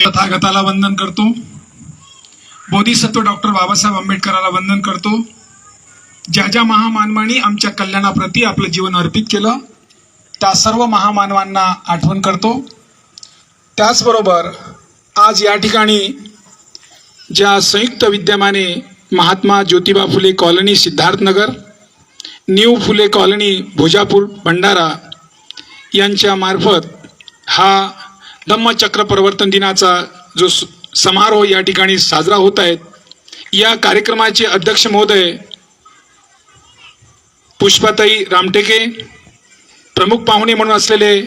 तथागताला वंदन करतो, बोधिसत्व डॉक्टर बाबासाहेब आंबेडकराला वंदन करतो, ज्या ज्या महामानवांनी आमच्या कल्याणाप्रती आपलं जीवन अर्पित केलं त्या सर्व महामानवांना आठवण करतो। त्याचबरोबर आज या ठिकाणी ज्या संयुक्त विद्यमाने महात्मा ज्योतिबा फुले कॉलनी सिद्धार्थनगर, न्यू फुले कॉलनी भोजापूर भंडारा यांच्या मार्फत हा धम्मचक्र प्रवर्तन दिनाचा जो समारोह या ठिकाणी साजरा होत आहे, या कार्यक्रमाचे अध्यक्ष महोदय पुष्पाताई रामटेके, प्रमुख पाहुणे म्हणून असलेले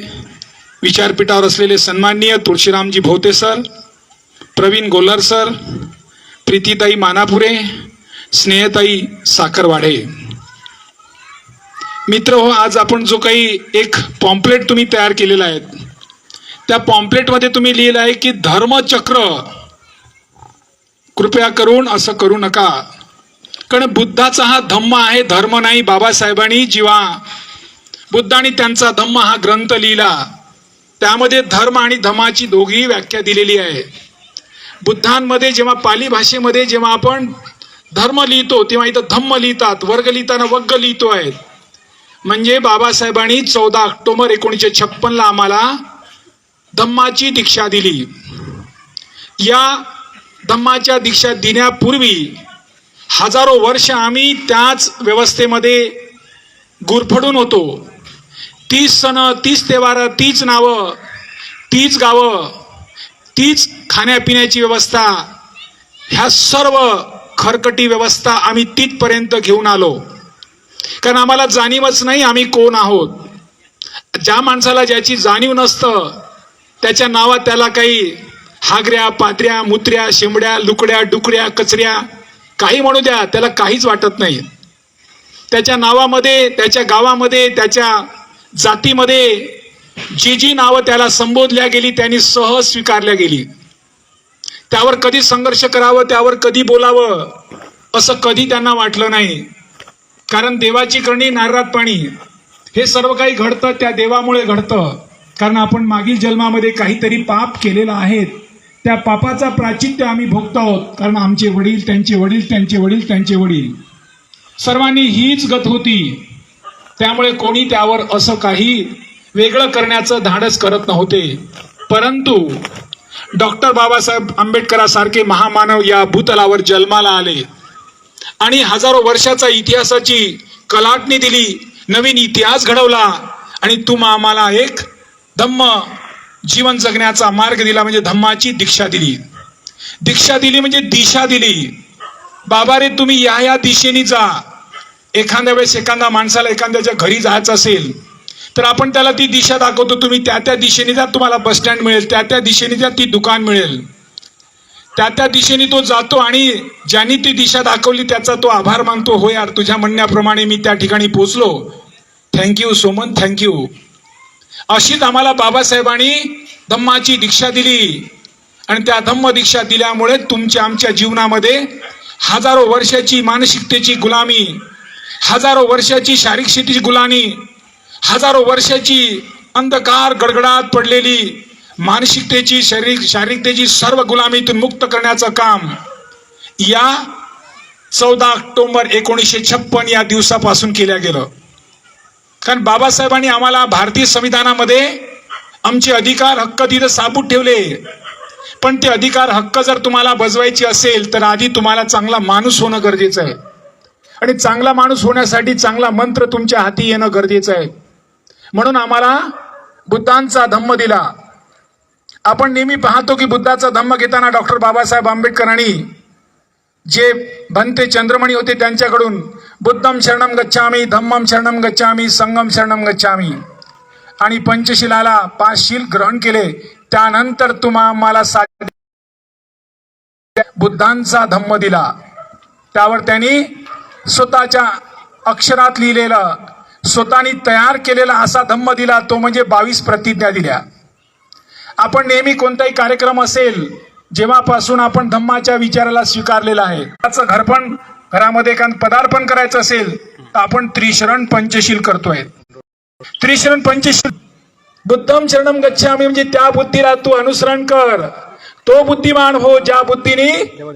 विचारपीठावर असलेले सन्माननीय तुळशीरामजी भोवते सर, प्रवीण गोल्हर सर, प्रीतीताई मानापुरे, स्नेहताई साखरवाडे। मित्र हो, आज आपण जो काही एक पॉम्पलेट तुम्ही तयार केलेला आहे त्या पॉम्पलेटमध्ये तुम्ही लिहिलं आहे की धर्मचक्र, कृपया करून असं करू नका, कारण बुद्धाचा हा धम्म आहे, धर्म नाही। बाबासाहेबांनी जेव्हा बुद्धांनी त्यांचा धम्म हा ग्रंथ लिहिला त्यामध्ये धर्म आणि धम्माची दोघीही व्याख्या दिलेली आहे। बुद्धांमध्ये जेव्हा पाली भाषेमध्ये जेव्हा आपण धर्म लिहितो तेव्हा इथं धम्म लिहितात, वर्ग लिहिताना वग्ग लिहितो आहे। म्हणजे बाबासाहेबांनी 14 ऑक्टोबर 1956 आम्हाला धम्माची दीक्षा दिली। या धम्माच्या दीक्षा देण्यापूर्वी हजारो वर्ष आम्ही त्याच व्यवस्थेमध्ये गुरफडून होतो। 30 सण, 30 त्योहार, 30 नावं, 30 गावं, 30 खाण्यापिण्याची व्यवस्था, ह्या सर्व खरकटी व्यवस्था आम्ही तिथपर्यंत घेऊन आलो, कारण आम्हाला जाणीवच नाही आम्ही कोण आहोत। ज्या माणसाला ज्याची जाणीव नसतं त्याच्या नावात त्याला काही हागऱ्या, पात्र्या, मुत्र्या, शेंबड्या, लुकड्या, डुकड्या, कचऱ्या काही म्हणू द्या, त्याला काहीच वाटत नाही। त्याच्या नावामध्ये, त्याच्या गावामध्ये, त्याच्या जातीमध्ये जी जी नावं त्याला संबोधल्या गेली त्यांनी सहज स्वीकारल्या गेली। त्यावर कधी संघर्ष करावं, त्यावर कधी बोलावं असं कधी त्यांना वाटलं नाही, कारण देवाची करणी नारळात पाणी, हे सर्व काही घडतं त्या देवामुळे घडतं। कारण आपण मागील जन्मामध्ये काहीतरी पाप केलेलं आहे, त्या पापाचा प्रायश्चित्त आम्ही भोगतो आहोत, कारण आमचे वडील, त्यांचे वडील, त्यांचे वडील, त्यांचे वडील सर्वांनी हीच गत होती। त्यामुळे कोणी त्यावर असं काही वेगळं करण्याचं धाडस करत नव्हते। परंतु डॉक्टर बाबासाहेब आंबेडकरांसारखे महामानव या भूतलावर जन्माला आले आणि हजारो वर्षाचा इतिहासाची कलाटणी दिली, नवीन इतिहास घडवला आणि तुम्हा आम्हाला एक धम्म जीवन जगण्याचा मार्ग दिला, म्हणजे धम्माची दीक्षा दिली। दीक्षा दिली म्हणजे दिशा दिली। बाबा रे, तुम्ही या दिशेने जा। एखाद्या वेळेस एखाद्या माणसाला एखाद्याच्या घरी जायचं असेल तर आपण त्याला ती दिशा दाखवतो, तुम्ही त्या दिशेने जा, तुम्हाला बस स्टँड मिळेल, त्या दिशेने जा, ती दुकान मिळेल, त्या दिशेने तो जातो आणि ज्यांनी ती दिशा दाखवली त्याचा तो आभार मानतो, हो यार तुझ्या म्हणण्याप्रमाणे मी त्या ठिकाणी पोहोचलो, थँक्यू सो मच, थँक्यू। अशीच आम्हाला बाबासाहेबांनी धम्माची दीक्षा दिली आणि त्या धम्म दीक्षा दिल्यामुळे तुमच्या आमच्या जीवनामध्ये हजारो वर्षाची मानसिकतेची गुलामी, हजारो वर्षाची शारीरिक गुलामी, हजारो वर्षाची अंधकार गडगडात पडलेली मानसिकतेची, शारीरिकतेची सर्व गुलामीतून मुक्त करण्याचं काम या 14 ऑक्टोबर 1956 या दिवसापासून केलं गेलं। कारण बाबासाहेबांनी आम्हाला भारतीय संविधानामध्ये आमचे अधिकार हक्क तिथं साबूत ठेवले, पण ते अधिकार हक्क जर तुम्हाला बजवायचे असेल तर आधी तुम्हाला चांगला माणूस होणं गरजेचं आहे, आणि चांगला माणूस होण्यासाठी चांगला मंत्र तुमच्या हाती येणं गरजेचं आहे। म्हणून आम्हाला बुद्धांचा धम्म दिला। आपण नेहमी पाहतो की बुद्धाचा धम्म घेताना डॉक्टर बाबासाहेब आंबेडकरांनी जे भंते चंद्रमणी होते त्यांच्याकडून बुद्धम शरणम गच्छामी, धम्मम शरणम गच्छामी, संघम शरणम गच्छामी आणि पंचशिलाला 5 शील ग्रहण केले। त्यानंतर तुम्हा आम्हाला बुद्धांचा धम्म दिला। त्यावर त्यांनी स्वतःच्या अक्षरात लिहिलेला, स्वतःनी तयार केलेला असा धम्म दिला, तो म्हणजे 22 प्रतिज्ञा दिल्या। आपण नेहमी कोणताही कार्यक्रम असेल जेव्हापासून आपण धम्माच्या विचाराला स्वीकारलेला आहे, त्याचं घरामध्ये एखादं पदार्पण करायचं असेल तर आपण त्रिशरण पंचशील करतोय। त्रिशरण पंचशील बुद्धम शरणम गच्छामी म्हणजे त्या बुद्धीला तू अनुसरण कर, तो बुद्धिमान हो ज्या बुद्धीने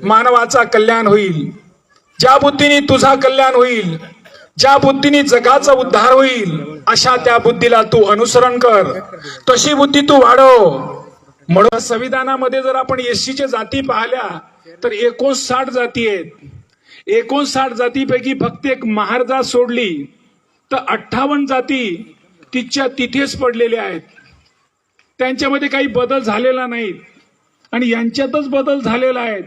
मानवाचा कल्याण होईल, ज्या बुद्धीने तुझा कल्याण होईल, ज्या बुद्धीने जगाचा उद्धार होईल, अशा त्या बुद्धीला तू अनुसरण कर, तशी बुद्धी तू वाढव. म्हणून संविधानामध्ये जर आपण एससीच्या जाती पाहिल्या तर 59 जाती आहेत. 59 जातीपैकी फक्त एक महार जात सोडली तर 58 जाती तिच्या तिथेच पडलेल्या आहेत. त्यांच्यामध्ये काही बदल झालेला नाही आणि यांच्यातच बदल झालेला आहे.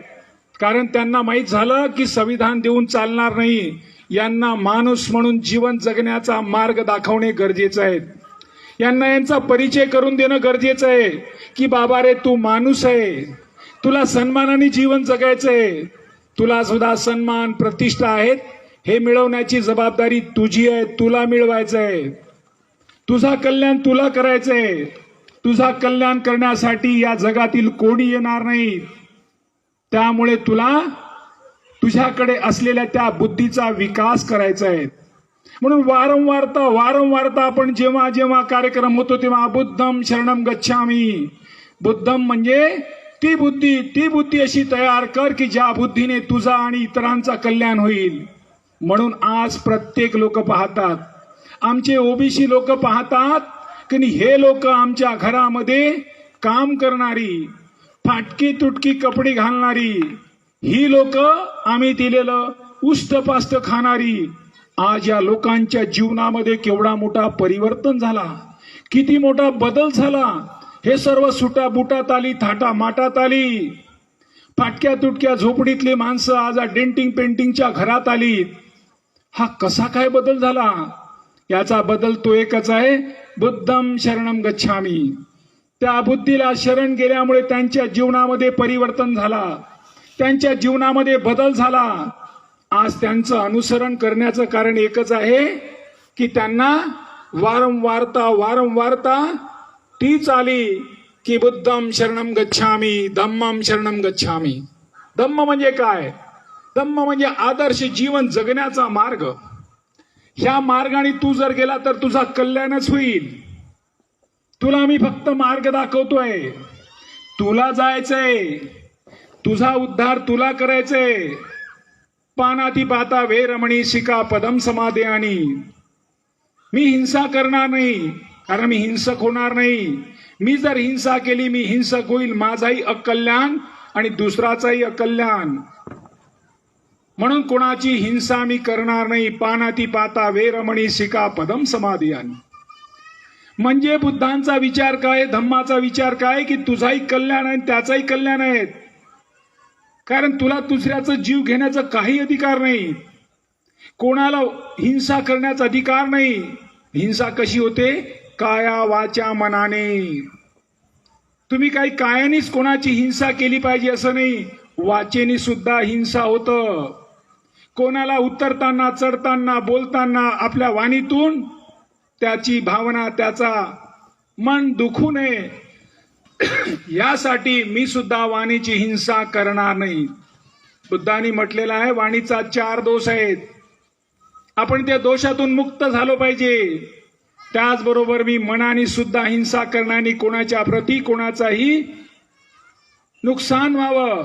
कारण त्यांना माहीत झालं की संविधान देऊन चालणार नाही, यांना माणूस म्हणून जीवन जगण्याचा मार्ग दाखवणे गरजेचं आहे. यांना यांचा परिचय करून देणं गरजेचं आहे की बाबा रे तू माणूस आहे, तुला सन्मानाने जीवन जगायचं आहे, तुला सुद्धा सन्मान प्रतिष्ठा आहेत हे मिळवण्याची जबाबदारी तुझी आहे, तुला मिळवायचं आहे. तुझा कल्याण तुला करायचं आहे. तुझा कल्याण करण्यासाठी या जगातील कोणी येणार नाही. त्यामुळे तुला तुझ्याकडे असलेल्या त्या बुद्धीचा विकास करायचा आहे. म्हणून वारंवारता आपण जेव्हा जेव्हा कार्यक्रम होतो तेव्हा बुद्धम शरणम गच्छामी. बुद्धम म्हणजे ती बुद्धी अशी तयार कर की ज्या बुद्धीने तुझा आणि इतरांचा कल्याण होईल. म्हणून आज प्रत्येक लोक पाहतात, आमचे ओबीसी लोक पाहतात की हे लोक आमच्या घरामध्ये काम करणारी, फाटकी तुटकी कपडे घालणारी, ही लोक आम्ही दिलेलं उष्टपाष्ट खाणारी. आज या लोकांच्या जीवनामध्ये केवढा मोठा परिवर्तन झाला, किती मोठा बदल झाला. हे सर्व सुटा बुटात आली, थाटा माटात आली. फाटक्या तुटक्या झोपडीतली माणसं आज डेंटिंग पेंटिंगच्या घरात आली. हा कसा काय बदल झाला? याचा बदल तो एकच आहे, बुद्धम शरणम गच्छामी. त्या बुद्धीला शरण गेल्यामुळे त्यांच्या जीवनामध्ये परिवर्तन झाला, त्यांच्या जीवनामध्ये बदल झाला. आज त्यांचं अनुसरण करण्याचं कारण एकच आहे की त्यांना वारंवारता तीच आली की बुद्धम शरणम गच्छामी, धम्मम शरणम गच्छामी. धम्म म्हणजे काय? धम्म म्हणजे आदर्श जीवन जगण्याचा मार्ग. ह्या मार्गाने तू जर गेला तर तुझा कल्याणच होईल. तुला मी फक्त मार्ग दाखवतोय, तुला जायचंय, तुझा उद्धार तुला करायचंय. पानाती पाता वे रमणी शिका पदम समाधयानी. मी हिंसा करणार नाही कारण मी हिंसक होणार नाही. मी जर हिंसा केली मी हिंसक होईल, माझाही अकल्याण आणि दुसराचाही अकल्याण. म्हणून कोणाची हिंसा मी करणार नाही. पानाती पाता वे रमणी शिका पदम समाधयानी. म्हणजे बुद्धांचा विचार काय, धम्माचा विचार काय की तुझाही कल्याण आहे त्याचाही कल्याण आहे. कारण तुला दुसऱ्याचा जीव घेण्याचा काही अधिकार नाही, कोणाला हिंसा करण्याचा अधिकार नाही. हिंसा कशी होते? काया वाचा मनाने. तुम्ही काही कायानेच कोणाची हिंसा केली पाहिजे असं नाही, वाचेने सुद्धा हिंसा होतं. कोणाला उतरताना चढताना बोलताना आपल्या वाणीतून त्याची भावना, त्याचा मन दुखू नये यासाठी मी सुद्धा वाणीची हिंसा करणार नाही. बुद्धांनी म्हटलेलं आहे वाणीचा 4 दोष आहेत, आपण त्या दोषातून मुक्त झालो पाहिजे. त्याचबरोबर मी मनाने सुद्धा हिंसा करण्याने कोणाच्या प्रती कोणाचाही नुकसान व्हावं,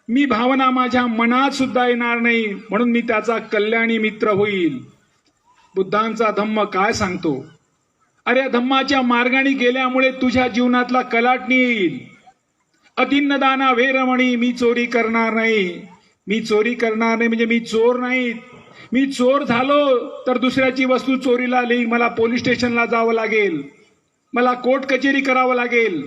मी भावना माझ्या मनात सुद्धा येणार नाही, म्हणून मी त्याचा कल्याणी मित्र होईल. बुद्धांचा धम्म काय सांगतो? अरे धम्माच्या मार्गाने गेल्यामुळे तुझ्या जीवनातला कलाटणी येईल. अतिन्नदाना वेरमणी. मी चोरी करणार नाही. मी चोरी करणार नाही म्हणजे मी चोर नाही. मी चोर झालो तर दुसऱ्याची वस्तू चोरीला येईल, मला पोलीस स्टेशनला जावं लागेल, मला कोर्ट कचेरी करावं लागेल.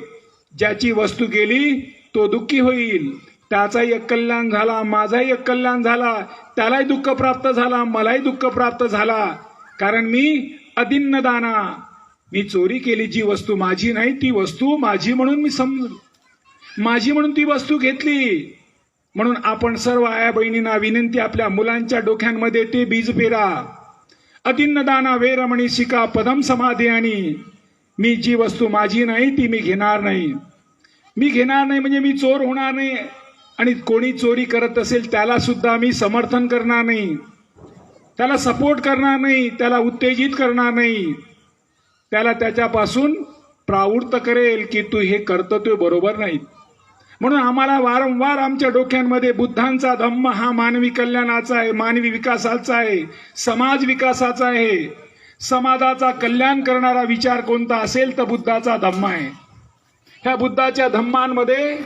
ज्याची वस्तू गेली तो दुःखी होईल, त्याचाही अकल्याण झाला, माझाही अकल्याण झाला, त्यालाही दुःख प्राप्त झाला, मलाही दुःख प्राप्त झाला. कारण मी अदिन्नदाना, मी चोरी केली, जी वस्तू माझी नाही ती वस्तू माझी म्हणून मी माझी म्हणून ती वस्तू घेतली. म्हणून आपण सर्व आया बहिणींना विनंती, आपल्या मुलांच्या डोक्यांमध्ये ते बीज पेरा. अदिन्नदाना वेरमणी शिका पदम समाधयानी. मी जी वस्तू माझी नाही ती मी घेणार नाही. मी घेणार नाही म्हणजे मी चोर होणार नाही, आणि कोणी चोरी करत असेल त्याला सुद्धा मी समर्थन करणार नाही, त्याला सपोर्ट करणार नाही, त्याला उत्तेजित करणार नाही. त्याला त्याच्यापासून प्रावृत्त करेल की तू हे कर्तव्य बरोबर नाही. म्हणून आम्हाला वारंवार आमच्या डोक्यांमध्ये बुद्धांचा धम्म हा मानवी कल्याणाचा आहे, मानवी विकासाचा आहे, समाज विकासाचा आहे. समाजाचा कल्याण करणारा विचार कोणता असेल तर बुद्धाचा धम्म आहे. ह्या बुद्धाच्या धम्मांमध्ये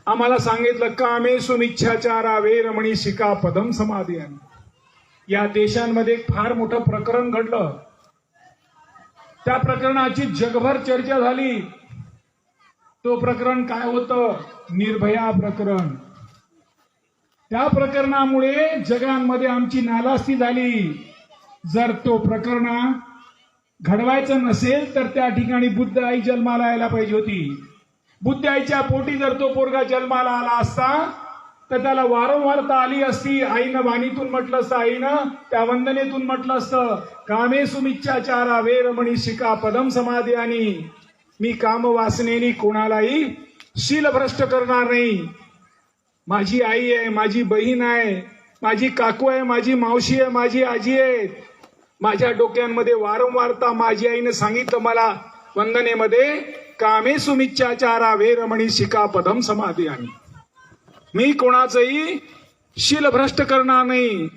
आम्हाला सांगितलं कामेषु मिच्छाचारा वेरमणी शिका पदम समाधियान. या देशांमध्ये फार मोठं प्रकरण घडलं. त्या प्रकरणाची जगभर चर्चा झाली. तो प्रकरण काय होतं? निर्भया प्रकरण. त्या प्रकरणामुळे जगांमध्ये आमची नालास्ती झाली. जर तो प्रकरण घडवायचं नसेल तर त्या ठिकाणी बुद्ध आई जन्माला यायला पाहिजे होती. बुद्ध आईच्या पोटी जर तो पोरगा जन्माला आला असता तर त्याला वारंवारता आली असती. आईनं वाणीतून म्हटलं असतं, आईनं त्या वंदनेतून म्हटलं असतं, कामेषु मिच्छाचारा वेरमणी शिका पदम समाधियानी. मी काम वासनेनी कोणालाही शीलभ्रष्ट करणार नाही. माझी आई आहे, माझी बहीण आहे, माझी काकू आहे, माझी मावशी आहे, माझी आजी आहे. माझ्या डोक्यांमध्ये वारंवारता माझी आईने सांगितलं मला वंदनेमध्ये, कामेषु मिच्छाचारा वेरमणी शिका पदम समाधियानी. मी कोणाचंही शीलभ्रष्ट करणार नाही.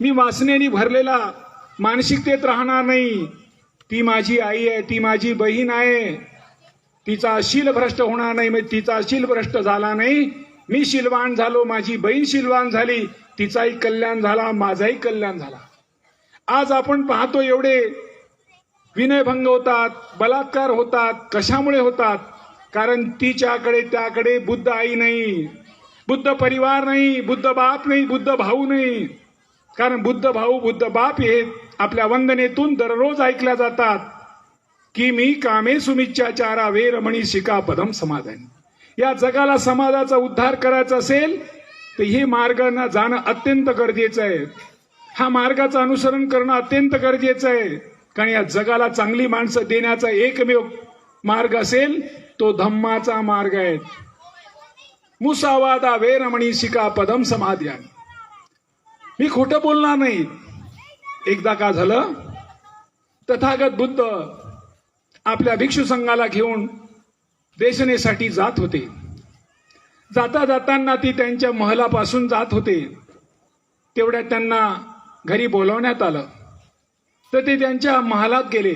मी वासनेनी भरलेला मानसिकतेत राहणार नाही. ती माझी आई आहे, ती माझी बहीण आहे, तिचा शीलभ्रष्ट होणार नाही. म्हणजे तिचा शीलभ्रष्ट झाला नाही, मी शीलवान झालो, माझी बहीण शीलवान झाली, तिचाही कल्याण झाला, माझाही कल्याण झाला. आज आपण पाहतो एवढे विनयभंग होतात, बलात्कार होतात. कशामुळे होतात? कारण तिच्याकडे त्याकडे बुद्ध आई नाही, बुद्ध परिवार नाही, बुद्ध बाप नाही, बुद्ध भाऊ नाही. कारण बुद्ध भाऊ बुद्ध बाप हे आपल्या वंदनेतून दररोज ऐकल्या जातात की मी कामेषु मिच्छाचारा वेरमणी शिका पदम समाधानी. या जगाला समाजाचा उद्धार करायचा असेल तर हे मार्गाने जाणं अत्यंत गरजेचं आहे. हा मार्गाचं अनुसरण करणं अत्यंत गरजेचं आहे. कारण या जगाला चांगली माणसं देण्याचा एकमेव मार्ग असेल तो धम्माचा मार्ग आहे. मुसावादा वेरमणी शिका पदम समाधियानी. मी खोटं बोलणार नाही. एकदा का झालं, तथागत बुद्ध आपल्या भिक्षू संघाला घेऊन देशनेसाठी जात होते. जाता जाताना ती त्यांच्या महलापासून जात होते. तेवढ्यात त्यांना घरी बोलवण्यात आलं तर ते त्यांच्या महालात गेले.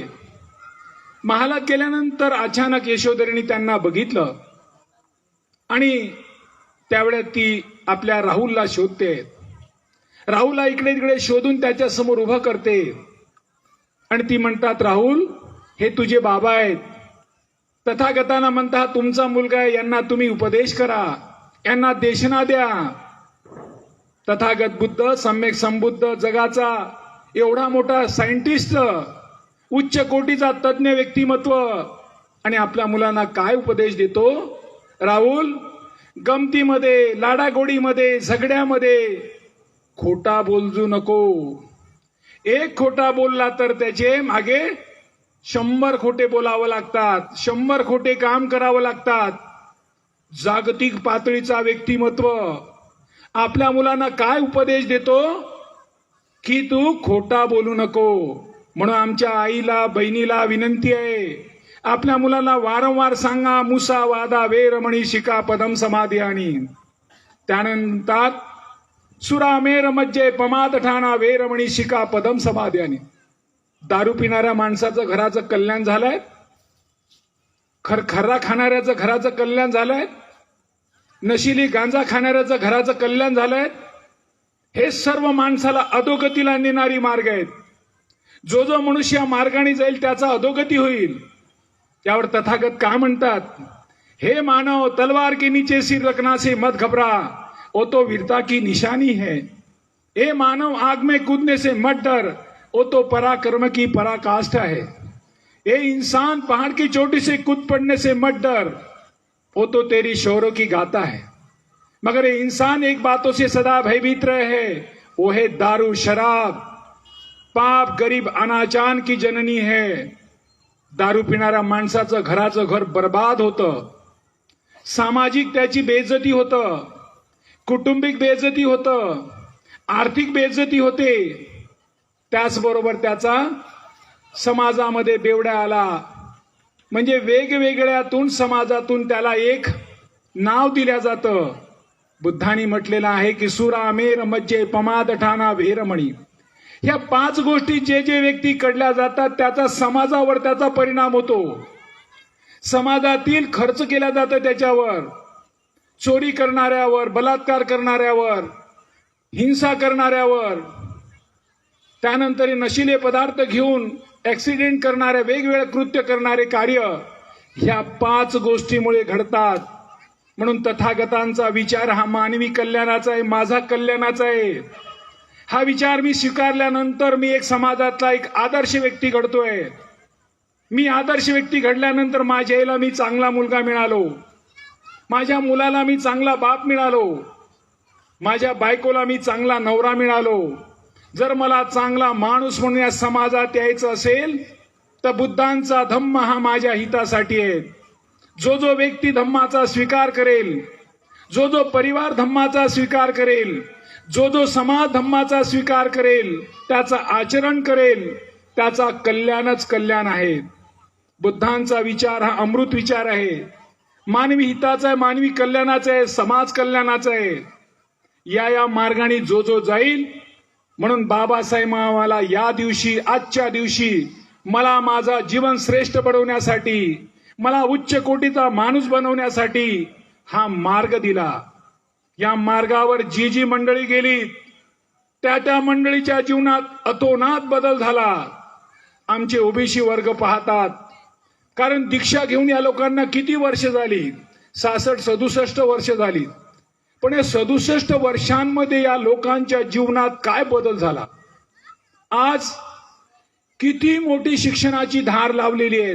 महालात गेल्यानंतर अचानक यशोधरीने त्यांना बघितलं आणि त्यावेळेत ती आपल्या राहुलला शोधते. राहुलला इकडे तिकडे शोधून त्याच्या समोर उभं करते आणि ती म्हणतात, राहुल हे तुझे बाबा आहेत. तथागतांना म्हणतात तुमचा मुलगा आहे, यांना तुम्ही उपदेश करा, यांना देशना द्या. तथागत बुद्ध सम्यक संबुद्ध, जगाचा एवढा मोठा सायंटिस्ट, उच्च कोटीचा तज्ञ व्यक्तिमत्व, आणि आपल्या मुलांना काय उपदेश देतो? राहुल, गमतीमध्ये, लाडागोडीमध्ये, झगड्यामध्ये खोटा बोलजू नको. एक खोटा बोलला तर त्याचे मागे 100 खोटे बोलावं लागतात, 100 खोटे काम करावं लागतात. जागतिक पातळीचा व्यक्तिमत्व आपल्या मुलांना काय उपदेश देतो की तू खोटा बोलू नको. म्हणून आमच्या आईला बहिणीला विनंती आहे, आपल्या मुलांना वारंवार सांगा मुसा वादा वेरमणी शिका पदम समाधियानी. त्यानंतर सुरामेर मज्जे पमात ठाणा वेरमणी शिका पदम समाधियानी. दारू पिणाऱ्या माणसाचं घराचं कल्याण झालंय, खर्रा खाणाऱ्याचं घराचं कल्याण झालंय, नशिली गांजा खाणाऱ्याचं घराचं कल्याण झालंय. हे सर्व माणसाला अधोगतीला नेणारी मार्ग आहेत. जो जो मनुष्य या मार्गाने जाईल त्याचा अधोगती होईल. त्यावर तथागत का म्हणतात, हे मानव तलवार के नीचे सिर रखना से मत घबरा, वो तो वीरता की निशानी है. हे मानव आग में कूदने से मत डर, वो तो पराक्रम की पराकाष्ठा है. ये इंसान पहाड़ की चोटी से कूद पड़ने से मत डर, वो तो तेरी शौर्य की गाथा है. मगर ये इंसान एक बातों से सदा भयभीत रहे है, वो है दारू शराब. पाप गरीब अनाचान की जननी है. दारू पिणाऱ्या माणसाचं घराचं घर बर्बाद होतं, सामाजिक त्याची बेइज्जती होतं, कौटुंबिक बेइज्जती होतं, आर्थिक बेइज्जती होते. त्याचबरोबर त्याचा समाजामध्ये बेवड्या आला. म्हणजे वेगवेगळ्यातून समाजातून त्याला एक नाव दिल्या जातं. बुद्धांनी म्हटलेलं आहे की सुरा मेर मज्जे पमाद ठाणा वेरमणी. ह्या 5 गोष्टी जे जे व्यक्ती कडल्या जातात त्याचा समाजावर त्याचा परिणाम होतो. समाजातील खर्च केला जातं त्याच्यावर, चोरी करणाऱ्यावर, बलात्कार करणाऱ्यावर, हिंसा करणाऱ्यावर, त्यानंतर नशिले पदार्थ घेऊन ऍक्सिडेंट करणारे, वेगवेगळे कृत्य करणारे कार्य ह्या 5 गोष्टीमुळे घडतात. म्हणून तथागतांचा विचार हा मानवी कल्याणाचा आहे, माझा कल्याणाचा आहे. हा विचार मी स्वीकारल्यानंतर मी एक समाजातला एक आदर्श व्यक्ती घडतोय. मी आदर्श व्यक्ती घडल्यानंतर माझ्या आईला मी चांगला मुलगा मिळालो, माझ्या मुलाला मी चांगला बाप मिळालो, माझ्या बायकोला मी चांगला नवरा मिळालो. जर मला चांगला माणूस म्हणून या समाजात यायचं असेल तर बुद्धांचा धम्म हा माझ्या हितासाठी आहे. जो जो व्यक्ती धम्माचा स्वीकार करेल, जो जो परिवार धम्माचा स्वीकार करेल, जो जो समाज धम्माचा स्वीकार करेल, त्याचा आचरण करेल, त्याचा कल्याणच कल्याण आहे. बुद्धांचा विचार हा अमृत विचार आहे, मानवी हिताचा आहे, मानवी कल्याणाचा आहे, समाज कल्याणाचा आहे. या मार्गाने जो जो जाईल, म्हणून बाबासाहेब आम्हाला या दिवशी, आजच्या दिवशी मला माझा जीवन श्रेष्ठ बनवण्यासाठी, मला उच्च कोटीचा माणूस बनवण्यासाठी हा मार्ग दिला. या मार्गावर जी जी मंडळी गेली त्या मंडळीच्या जीवनात अतोनात बदल झाला. आमचे ओबीसी वर्ग पाहतात, कारण दीक्षा घेऊन या लोकांना किती वर्ष झाली, 66-67 वर्ष झाली. पण या 67 वर्षांमध्ये या लोकांच्या जीवनात काय बदल झाला. आज किती मोठी शिक्षणाची धार लावलेली आहे.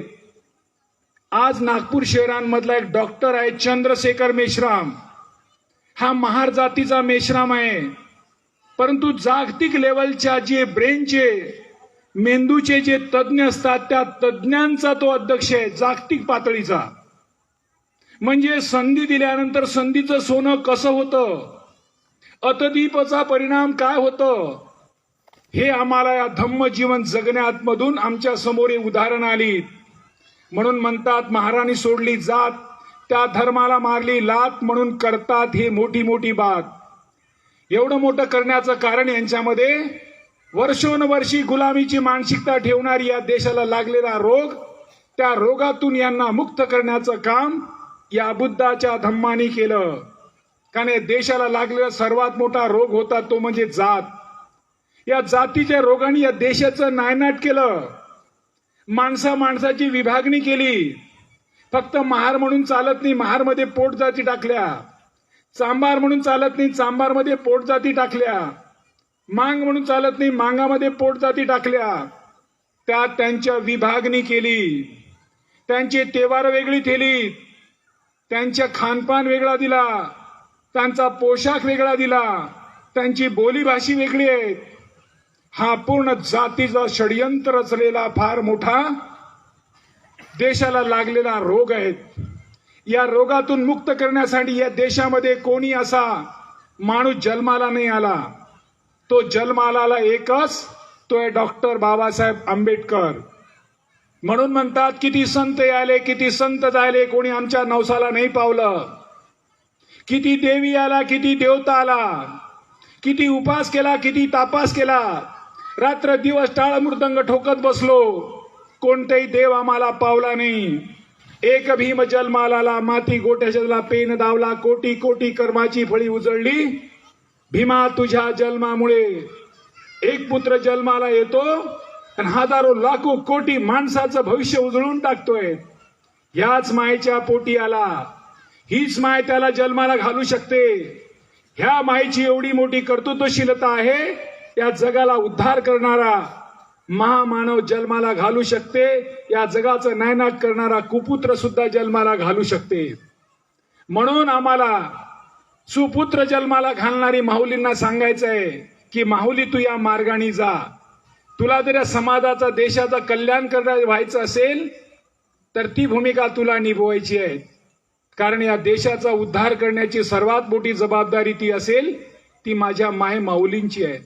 आज नागपूर शहरांमधला एक डॉक्टर आहे चंद्रशेखर मेश्राम. हा महार जातीचा मेश्राम आहे, परंतु जागतिक लेवलच्या जे ब्रेनचे, मेंदूचे जे तज्ज्ञ असतात त्या तज्ज्ञांचा तो अध्यक्ष आहे जागतिक पातळीचा. म्हणजे संधी दिल्यानंतर संधीचं सोनं कसं होतं, अतदीपचा परिणाम काय होतं, हे आम्हाला या धम्म जीवन जगण्यामधून आमच्या समोर उदाहरण आली. म्हणून म्हणतात, महाराणी सोडली जात त्या धर्माला मारली लात, म्हणून करतात हे मोठी मोठी बात. एवढं मोठं करण्याचं कारण यांच्यामध्ये वर्षोनवर्षी गुलामीची मानसिकता ठेवणारी या देशाला लागलेला रोग, त्या रोगातून यांना मुक्त करण्याचं काम या बुद्धाच्या धम्मानी केलं. कारण या देशाला लागलेला सर्वात मोठा रोग होता तो म्हणजे जात. या जातीच्या रोगाने या देशाचं नायनाट केलं. माणसाची विभागणी केली. फक्त महार म्हणून चालत नाही, महारमध्ये पोट जाती टाकल्या. चांभार म्हणून चालत नाही, चांभारमध्ये पोट जाती टाकल्या. मांग म्हणून चालत नाही, मांगामध्ये पोट जाती टाकल्या. त्यात त्यांच्या विभागणी केली. त्यांचे तेवार वेगळी केली, त्यांच्या खानपान वेगळा दिला, त्यांचा पोशाख वेगळा दिला, त्यांची बोलीभाषी वेगळी आहे. हा पूर्ण जातीचा षडयंत्र रचलेला फार मोठा देशाला लागलेला रोग आहे. या रोगातून मुक्त करण्यासाठी या देशामध्ये कोणी असा माणूस जन्माला नाही आला. तो जन्माला एकच, तो आहे डॉक्टर बाबासाहेब आंबेडकर. म्हणून म्हणतात, किती संत आले, किती संत जायले, कोणी आमच्या नवसाला नाही पावलं. किती देवी आला, किती देवता आला, किती उपास केला, किती तापास केला, रात्र दिवस टाळ मृदंग ठोकत बसलो, कोणताही देव आम्हाला पावला नाही. एक भीम जन्माला, माती गोट्याला पेन दावला, कोटी कोटी कर्माची फळी उजळली. भीमा तुझ्या जन्मामुळे एक पुत्र जन्माला येतो आणि हजारो लाखो कोटी माणसाचं भविष्य उजळून टाकतोय. ह्याच मायेच्या पोटी आला, हीच माय त्याला जन्माला घालू शकते. ह्या मायेची एवढी मोठी कर्तृत्वशीलता आहे, या जगाला उद्धार करणारा महामानव जन्माला घालू शकते. या जगाचं नायनाट करणारा कुपुत्र सुद्धा जन्माला घालू शकते. म्हणून आम्हाला सुपुत्र जन्माला घालणारी माऊलींना सांगायचंय की माऊली, तू या मार्गाने जा. तुला जर या समाजाचा, देशाचा कल्याण व्हायचं असेल तर ती भूमिका तुला निभवायची आहे. कारण या देशाचा उद्धार करण्याची सर्वात मोठी जबाबदारी ती असेल, ती माझ्या माय माऊलींची आहे.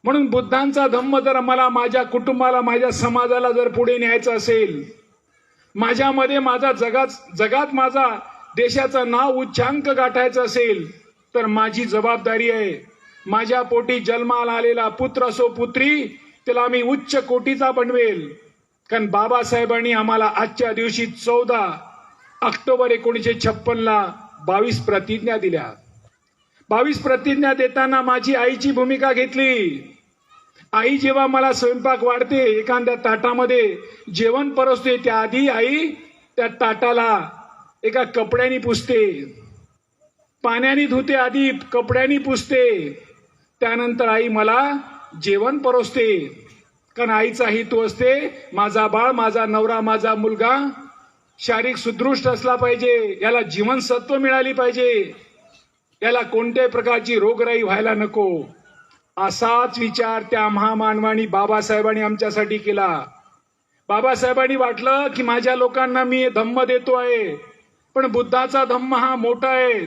म्हणून बुद्धांचा धम्म जर मला, माझ्या कुटुंबाला, माझ्या समाजाला जर पुढे न्यायचं असेल, माझ्यामध्ये माझा जगात माझा देशाचं नाव उच्चांक गाठायचं असेल तर माझी जबाबदारी आहे. माझ्या पोटी जन्माला आलेला पुत्र असो पुत्री त्याला मी उच्च कोटीचा बनवेल. कारण बाबासाहेबांनी आम्हाला आजच्या दिवशी 14 ऑक्टोबर 1956 22 प्रतिज्ञा दिल्या. 22 प्रतिज्ञा देताना माझी आईची भूमिका घेतली. आई जेव्हा मला स्वयंपाक वाढते, एखाद्या ताटामध्ये जेवण परसते, त्याआधी आई त्या ताटाला एका कपड्याने पुसते, पाण्याने धुते, आधी कपड्याने पुसते, त्यानंतर आई मला जेवण परोसते. कारण आईचा हेतू असते माझा बाळ, माझा नवरा, माझा मुलगा शारीरिक सुदृढ असला पाहिजे, याला जीवनसत्व मिळाली पाहिजे, याला कोणत्याही प्रकारची रोगराई व्हायला नको. असाच विचार त्या महामानवानी बाबासाहेबांनी आमच्यासाठी केला. बाबासाहेबांनी वाटलं की माझ्या लोकांना मी धम्म देतो आहे, पण बुद्धाचा धम्म हा मोठा आहे.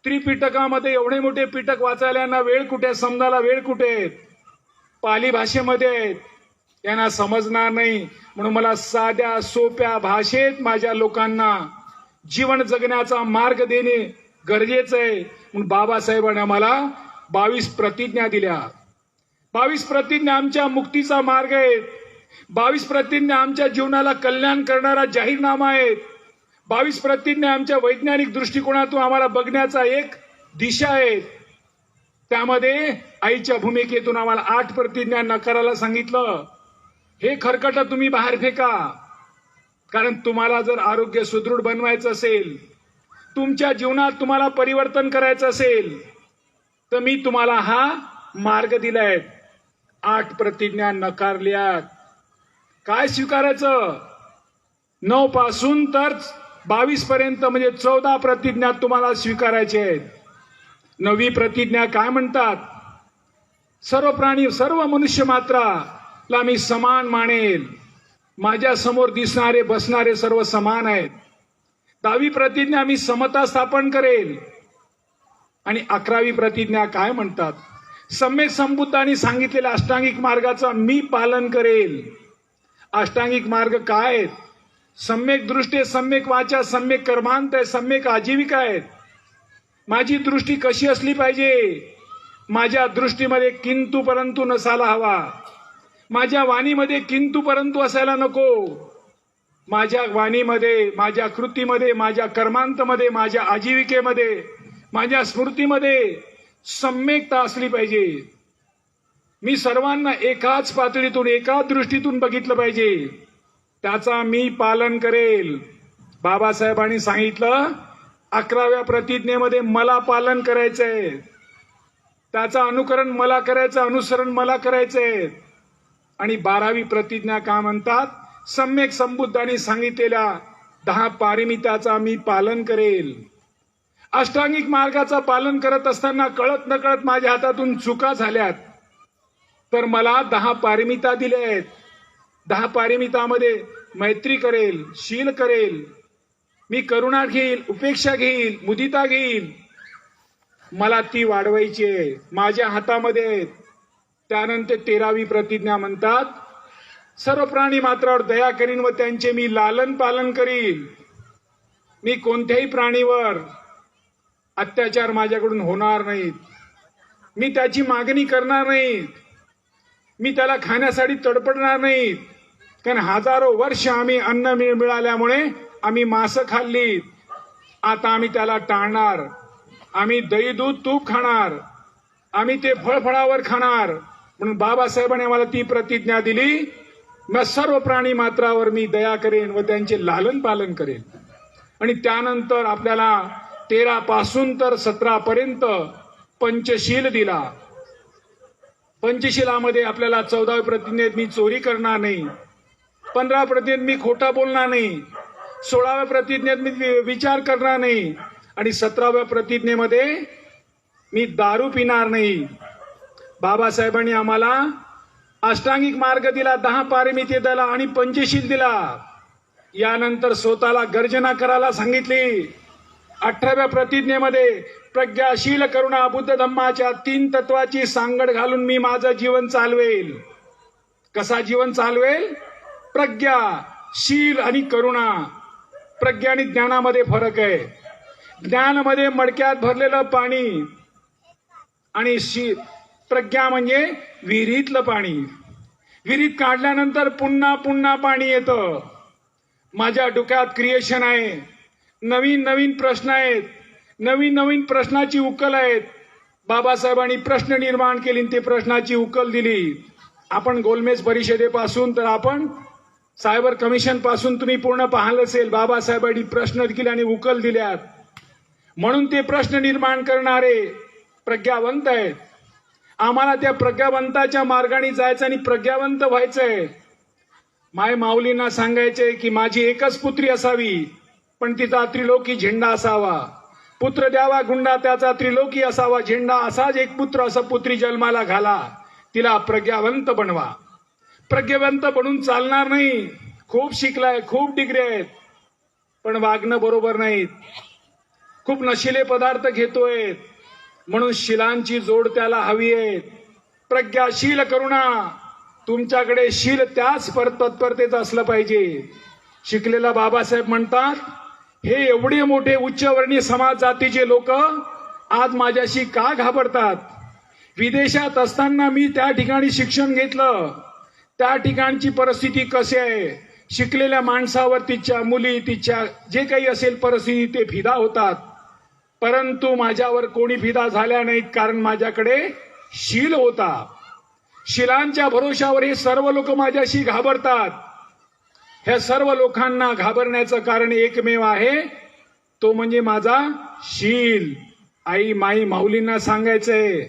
त्रिपिटकामध्ये एवढे मोठे पिटक वाचायला वेळ कुठे, समजायला वेळ कुठे, पाली भाषेमध्ये आहेत, यांना समजणार नाही. म्हणून मला साध्या सोप्या भाषेत माझ्या लोकांना जीवन जगण्याचा मार्ग देणे गरजेचं आहे. म्हणून बाबासाहेबांनी आम्हाला 22 प्रतिज्ञा दिल्या. 22 प्रतिज्ञा आमच्या मुक्तीचा मार्ग आहेत. 22 प्रतिज्ञा आमच्या जीवनाला कल्याण करणारा जाहीरनामा आहेत. 22 प्रतिज्ञा आमच्या वैज्ञानिक दृष्टिकोनातून आम्हाला बघण्याचा एक दिशा आहे. त्यामध्ये आईच्या भूमिकेतून आम्हाला 8 प्रतिज्ञा नकाराला सांगितलं. हे खरकट तुम्ही बाहेर फेका. कारण तुम्हाला जर आरोग्य सुदृढ बनवायचं असेल, तुमच्या जीवनात तुम्हाला परिवर्तन करायचं असेल, तर मी तुम्हाला हा मार्ग दिलाय. 8 प्रतिज्ञा नकारल्यात. काय स्वीकारायचं? 9 पासून तर 22 पर्यंत म्हणजे 14 प्रतिज्ञा तुम्हाला स्वीकारायच्या आहेत. 9वी प्रतिज्ञा काय म्हणतात? सर्व प्राणी, सर्व मनुष्य मात्राला मी समान मानेल. माझ्या समोर दिसणारे बसणारे सर्व समान आहेत. 10वी प्रतिज्ञा मी समता स्थापन करेल. आणि 11वी प्रतिज्ञा काय म्हणतात? सम्यक संबुद्धांनी सांगितलेल्या अष्टांगिक मार्गाचं मी पालन करेल. अष्टांगिक मार्ग काय आहेत? सम्यक दृष्टी, सम्यक वाचा, सम्यक कर्मांत आहे, सम्यक आजीविका आहेत. माझी दृष्टी कशी असली पाहिजे? माझ्या दृष्टीमध्ये किंतु परंतु नसायला हवा. माझ्या वाणीमध्ये किंतु परंतु असायला नको. माझ्या वाणीमध्ये, माझ्या कृतीमध्ये, माझ्या कर्मांतमध्ये, माझ्या आजीविकेमध्ये, माझ्या स्मृतीमध्ये सम्यकता असली पाहिजे. मी सर्वांना एकाच पातळीतून, एकाच दृष्टीतून बघितलं पाहिजे. त्याचा मी पालन करेल. बाबासाहेबांनी सांगितलं 11व्या प्रतिज्ञेमध्ये मला पालन करायचंय, त्याचं अनुकरण मला करायचं, अनुसरण मला करायचंय. आणि 12वी प्रतिज्ञा काय म्हणतात? सम्यक संबुद्धांनी सांगितलेल्या 10 पारमिताचा मी पालन करेल. अष्टांगिक मार्गाचं पालन करत असताना कळत नकळत माझ्या हातातून चुका झाल्यात, तर मला 10 पारमिता दिल्या आहेत. 10 पारमितामध्ये मैत्री करेल, शील करेल, मी करुणा घेईल, उपेक्षा घेईल, मुदिता घेईल. मला ती वाढवायची आहे, माझ्या हातामध्ये आहेत. त्यानंतर 13वी प्रतिज्ञा म्हणतात सर्व प्राणी मात्रावर दया करीन व त्यांचे मी लालन पालन करीन. मी कोणत्याही प्राणीवर अत्याचार माझ्याकडून होणार नाहीत. मी त्याची मागणी करणार नाही. मी त्याला खाण्यासाठी तडपडणार नाही. कारण हजारो वर्ष आम्ही अन्न मिळाल्यामुळे आम्ही मांस खाल्ली. आता आम्ही त्याला टाळणार. आम्ही दही दूध तूप खाणार. आम्ही ते फळफळावर खाणार. म्हणून बाबासाहेबांनी आम्हाला ती प्रतिज्ञा दिली, मग सर्व प्राणी मात्रावर मी दया करेन व त्यांचे लालन पालन करेन. आणि त्यानंतर आपल्याला 13 पासून तर 17 पर्यंत पंचशील दिला. पंचशिलामध्ये आपल्याला 14व्या प्रतिज्ञेत मी चोरी करणार नाही, 15व्या प्रतिज्ञेत मी खोटा बोलणार नाही, 16व्या प्रतिज्ञेत मी विचार करणार नाही, आणि 17व्या प्रतिज्ञेमध्ये मी दारू पिणार नाही. बाबासाहेबांनी आम्हाला अष्टांगिक मार्ग दिला, 10 पारमिते दिला आणि पंचशील दिला. यानंतर स्वतःला गर्जना करायला सांगितली. 18व्या प्रतिज्ञेमध्ये प्रज्ञाशील करुणा बुद्ध धम्माच्या 3 तत्वाची सांगड घालून मी माझं जीवन चालवेल. कसा जीवन चालवेल? प्रज्ञा, शील आणि करुणा. प्रज्ञा आणि ज्ञानामध्ये फरक आहे. ज्ञानामध्ये मडक्यात भरलेलं पाणी आणि प्रज्ञा म्हणजे विहिरीतलं पाणी. विहिरीत काढल्यानंतर पुन्हा पुन्हा पाणी येतं. माझ्या डोक्यात क्रिएशन आहे, नवीन नवीन प्रश्न आहेत, नवीन नवीन प्रश्नाची उकल आहेत. बाबासाहेबांनी प्रश्न निर्माण केली आणि ते प्रश्नाची उकल दिली. आपण गोलमेज परिषदेपासून तर आपण सायबर कमिशन पासून तुम्ही पूर्ण पाहिलं असेल. बाबासाहेबांनी प्रश्न केले आणि उकल दिल्यात. म्हणून ते प्रश्न निर्माण करणारे प्रज्ञावंत आहेत. आम्हाला त्या प्रज्ञावंताच्या मार्गाने जायचं आणि प्रज्ञावंत व्हायचंय. माय माऊलींना सांगायचे की माझी एकच पुत्री असावी, पण तिचा त्रिलोकी झेंडा असावा. पुत्र द्यावा गुंडा त्याचा त्रिलोकी असावा झेंडा. असाच एक पुत्र असं पुत्री जन्माला घाला. तिला प्रज्ञावंत बनवा. प्रज्ञावंत बनून चालणार नाही. खूप शिकलाय, खूप डिग्री आहेत, पण वागणं बरोबर नाहीत. खूप नशिले पदार्थ घेतोय, म्हणून शिलांची जोड त्याला हवी आहे. प्रज्ञाशील करुणा. तुमच्याकडे शील त्याच तत्परतेचं असलं पाहिजे. शिकलेला बाबासाहेब म्हणतात, हे एवढे मोठे उच्चवर्णीय समाज जातीचे लोक आज माझ्याशी का घाबरतात? विदेशात असताना मी त्या ठिकाणी शिक्षण घेतलं. त्या ठिकाणची परिस्थिती कशी आहे? शिकलेल्या माणसावर तिच्या मुली, तिच्या जे काही असेल परिस्थिती, ते फिदा होतात. परंतु माझ्यावर कोणी फिदा झाल्या नाहीत, कारण माझ्याकडे शील होता. शिलांच्या भरोशावर हे सर्व लोक माझ्याशी घाबरतात. ह्या सर्व लोकांना घाबरण्याचं कारण एकमेव आहे, तो म्हणजे माझा शील. आई माई माऊलींना सांगायचंय,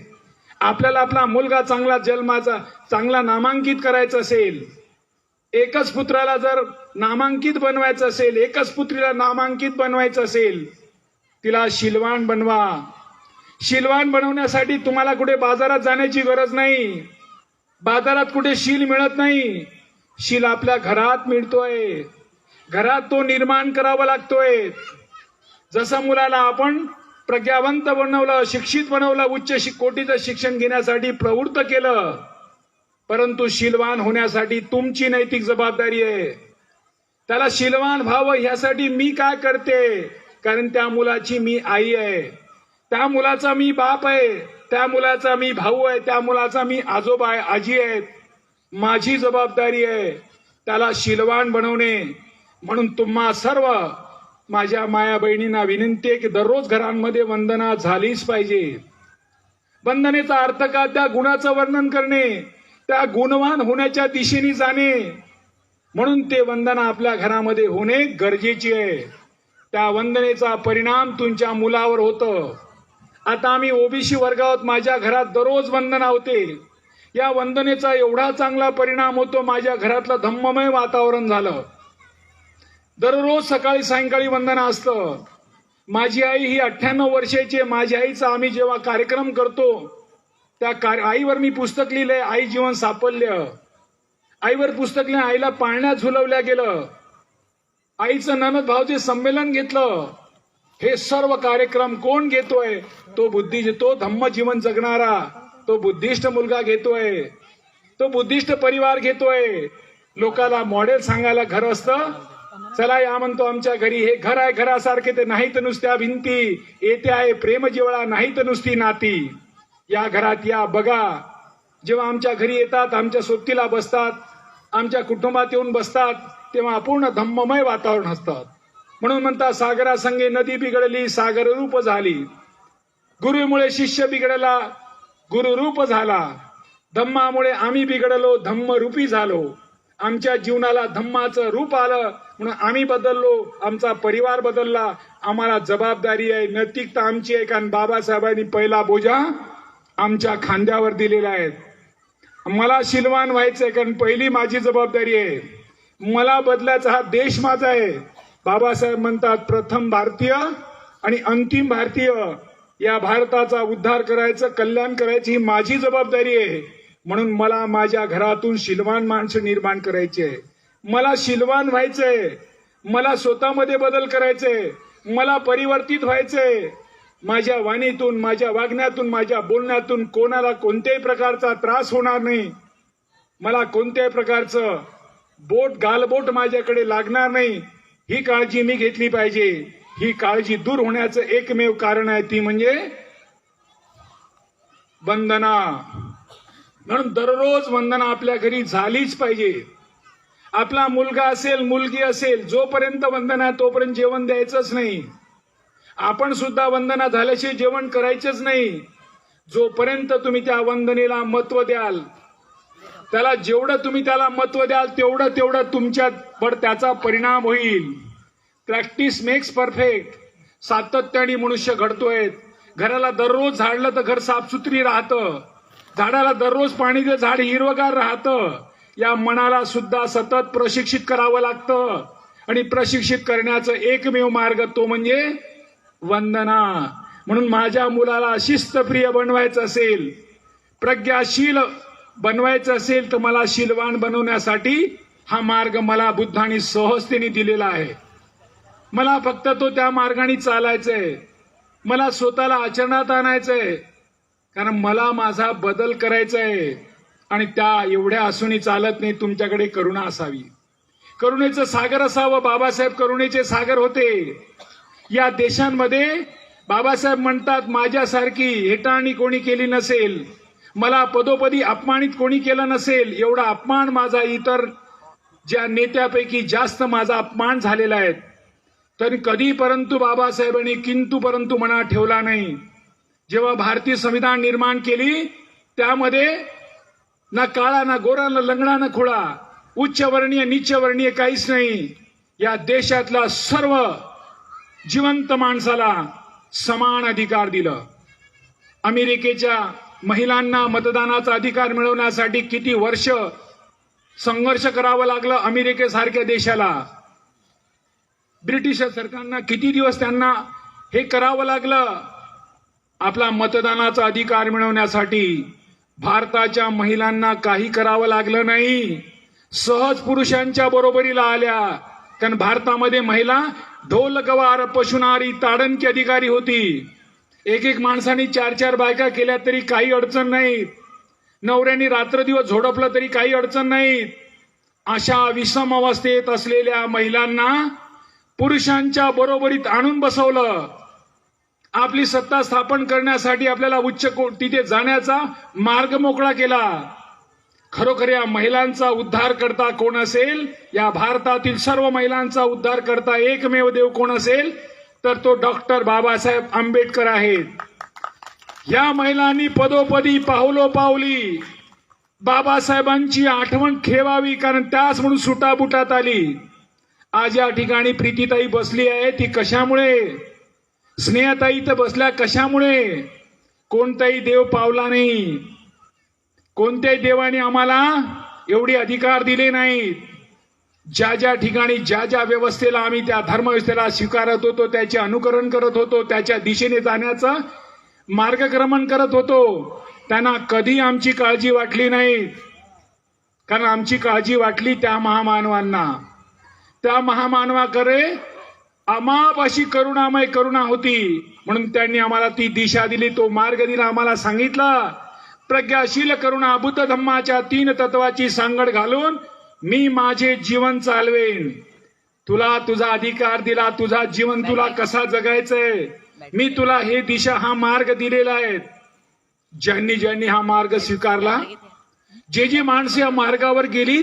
आपल्याला आपला मुलगा चांगला जन्माचा चांगला नामांकित करायचा असेल, एकच पुत्राला जर नामांकित बनवायचं असेल, एकच पुत्रीला नामांकित बनवायचं असेल, तिला शीलवान बनवा. शीलवान बनवण्यासाठी तुम्हाला कुठे बाजारात जाण्याची गरज नाही. बाजारात कुठे शील मिळत नाही. शील आपल्या घरात मिळतोय. घरात तो निर्माण करावा लागतोय. जसं मुलाला आपण प्रज्ञावंत बनवलं, शिक्षित बनवलं, उच्च कोटीचं शिक्षण घेण्यासाठी प्रवृत्त केलं, परंतु शीलवान होण्यासाठी तुमची नैतिक जबाबदारी आहे. त्याला शीलवान व्हावं ह्यासाठी मी काय करते? कारण त्या मुलाची मी आई आहे, त्या मुलाचा मी बाप आहे, त्या मुलाचा मी भाऊ आहे, त्या मुलाचा मी आजोबा आहे, आजी आहे. माझी जबाबदारी आहे त्याला शीलवान बनवणे. म्हणून तुम्हा सर्व माझ्या माया बहिणींना विनंती आहे की दररोज घरांमध्ये वंदना झालीच पाहिजे. वंदनेचा अर्थ का? त्या गुणाचं वर्णन करणे, त्या गुणवान होण्याच्या दिशेने जाणे. म्हणून ते वंदना आपल्या घरामध्ये होणे गरजेची आहे. त्या वंदनेचा परिणाम तुमच्या मुलावर होतं. आता आम्ही ओबीसी वर्गात, माझ्या घरात दररोज वंदना होते. या वंदनेचा एवढा चांगला परिणाम होतो, माझ्या घरातलं धम्ममय वातावरण झालं. दररोज सकाळी सायंकाळी वंदना असतं. माझी आई ही 98 वर्षाची आहे. माझ्या आईचा आम्ही जेव्हा कार्यक्रम करतो, त्या आईवर मी पुस्तक लिहिलंय, आई जीवन साफल्य. आईवर पुस्तक लिहिलं, आईला पाळण्यात झुलवल्या गेलं, आईचं ननद भावचे संमेलन घेतलं. हे सर्व कार्यक्रम कोण घेतोय? तो धम्म जीवन जगणारा, तो बुद्धिस्ट मुलगा घेतोय, तो बुद्धिस्ट परिवार घेतोय. लोकाला मॉडेल सांगायला घर असतं, चला या म्हणतो आमच्या घरी, हे घर आहे, घरासारखे ते नाही तर नुसत्या भिंती, येते आहे प्रेम जिव्हाळा, नाही तर नुसती नाती. या घरात या, बघा. जेव्हा आमच्या घरी येतात, आमच्या सोबतीला बसतात, आमच्या कुटुंबात येऊन बसतात, तेव्हा पूर्ण धम्ममय वातावरण असतात. म्हणून म्हणतात, सागरासंगे नदी बिघडली, सागर रूप झाली. गुरुमुळे शिष्य बिघडला, गुरुरूप झाला. धम्मामुळे आम्ही बिघडलो, धम्मरूपी झालो. आमच्या जीवनाला धम्माचं रूप आलं, म्हणून आम्ही बदललो, आमचा परिवार बदलला. आम्हाला जबाबदारी आहे, नैतिकता आमची आहे, कारण बाबासाहेबांनी पहिला बोजा आमच्या खांद्यावर दिलेला आहे. मला शीलवान व्हायचंय, कारण पहिली माझी जबाबदारी आहे. मला बदलायचा हा देश माझा आहे. बाबासाहेब म्हणतात, प्रथम भारतीय आणि अंतिम भारतीय. या भारताचा उद्धार करायचं, कल्याण करायची ही माझी जबाबदारी आहे. म्हणून मला माझ्या घरातून शीलवान माणसं निर्माण करायची आहे. मला शीलवान व्हायचंय, मला स्वतःमध्ये बदल करायचंय, मला परिवर्तित व्हायचंय. माझ्या वाणीतून, माझ्या वागण्यातून, माझ्या बोलण्यातून कोणाला कोणत्याही प्रकारचा त्रास होणार नाही. मला कोणत्याही प्रकारचं गालबोट माझ्याकडे लागणार नाही. ही काळजी मी घेतली पाहिजे. ही काळजी दूर होण्याचं एकमेव कारण आहे ती म्हणजे वंदना. म्हणून दररोज वंदना आपल्या घरी झालीच पाहिजे. आपला मुलगा असेल मुलगी असेल जोपर्यंत वंदना तोपर्यंत जेवण द्यायचंच नाही. आपण सुद्धा वंदना झाल्याशिवाय जेवण करायचंच नाही. जोपर्यंत तुम्ही त्या वंदनेला महत्व द्याल, त्याला जेवढं तुम्ही त्याला महत्व द्याल तेवढं तुमच्यावर त्याचा परिणाम होईल. Practice makes perfect. सातत्याने मनुष्य घडतोय. घराला दररोज झाडलं तर घर साफसुथरी राहतं. झाडाला दररोज पाणी दिलं झाड हिरवगार राहतं. या मनाला सुद्धा सतत प्रशिक्षित करावं लागतं आणि प्रशिक्षित करण्याचा एकमेव मार्ग तो म्हणजे वंदना. म्हणून माझ्या मुलाला शिस्तप्रिय बनवायचं असेल, प्रज्ञाशील बनवायचं असेल तर मला शीलवान बनवण्यासाठी हा मार्ग मला बुद्धांनी सहजतेने दिलेला आहे. मला फक्त तो त्या मार्गाने चालायचंय. मला स्वतःला आचरणात आणायचंय. कारण मला माझा बदल करायचा आहे आणि त्या एवढ्या असूनही चालत नाही. तुमच्याकडे करुणा असावी. करुणेचं सागर असावं. बाबासाहेब करुणेचे सागर होते. या देशांमध्ये बाबासाहेब म्हणतात माझ्यासारखी हेटाळणी कोणी केली नसेल, मला पदोपदी अपमानित कोणी केलं नसेल. एवढा अपमान माझा इतर ज्या नेत्यापैकी जास्त माझा अपमान झालेला आहे. तरी कधी परंतु बाबासाहेबांनी किंतु परंतु मनात ठेवला नाही. जेव्हा भारतीय संविधान निर्माण केली त्यामध्ये ना काळा ना गोरा ना लंगडा ना खुळा, उच्चवर्णीय नीचवर्णीय काहीच नाही. या देशातल्या सर्व जिवंत माणसाला समान अधिकार दिलं. अमेरिकेच्या महिलांना मतदानाचा अधिकार मिळवण्यासाठी किती वर्ष संघर्ष करावं लागलं अमेरिकेसारख्या देशाला. ब्रिटिश सरकारनं किती दिवस त्यांना हे करावं लागलं. आपला मतदानाचा अधिकार मिळवण्यासाठी भारताच्या महिलांना काही करावं लागलं नाही. सहज पुरुषांच्या बरोबरीला आल्या. कारण भारतामध्ये महिला ढोल गवार पशुनारी ताडणकी अधिकारी होती. एक माणसाने 4 बायका केल्या तरी काही अडचण नाही. नवऱ्याने रात्रदिवस झोडपलं तरी काही अडचण नाही. अशा विषम अवस्थेत असलेल्या महिलांना पुरुषांच्या बरोबरीत आणून बसवलं. आपली सत्ता स्थापन करण्यासाठी आपल्याला उच्च तिथे जाण्याचा मार्ग मोकळा केला. खरोखर या महिलांचा उद्धार करता कोण असेल, या भारतातील सर्व महिलांचा उद्धार करता एकमेव देव कोण असेल तर तो डॉक्टर बाबासाहेब आंबेडकर आहेत. या महिलांनी पदोपदी पावलोपावली बाबासाहेबांची आठवण ठेवावी, कारण त्याच म्हणून सुटाबुटात आली. आज या ठिकाणी प्रीतीताई बसली आहे ती कशामुळे, स्नेहताई तर बसल्या कशामुळे. कोणताही देव पावला नाही. कोणत्याही देवाने आम्हाला एवढे अधिकार दिले नाहीत. ज्या ज्या ठिकाणी ज्या ज्या व्यवस्थेला आम्ही त्या धर्मव्यवस्थेला स्वीकारत होतो, त्याचे अनुकरण करत होतो, त्याच्या दिशेने जाण्याचं मार्गक्रमण करत होतो, त्यांना कधी आमची काळजी वाटली नाही. कारण आमची काळजी वाटली त्या महामानवांना. त्या महामानवाकडे अमाप अशी करुणामय करुणा होती. म्हणून त्यांनी आम्हाला ती दिशा दिली, तो मार्ग दिला. आम्हाला सांगितलं प्रज्ञाशील करुणा बुद्ध धम्माच्या 3 तत्वाची सांगड घालून मी माझे जीवन चालवेन. तुला तुझा अधिकार दिला, तुझा जीवन तुला कसा जगायचंय मी तुला हे दिशा हा मार्ग दिलेला आहे. ज्यांनी ज्यांनी हा मार्ग स्वीकारला, जे जे माणसे या मार्गावर गेली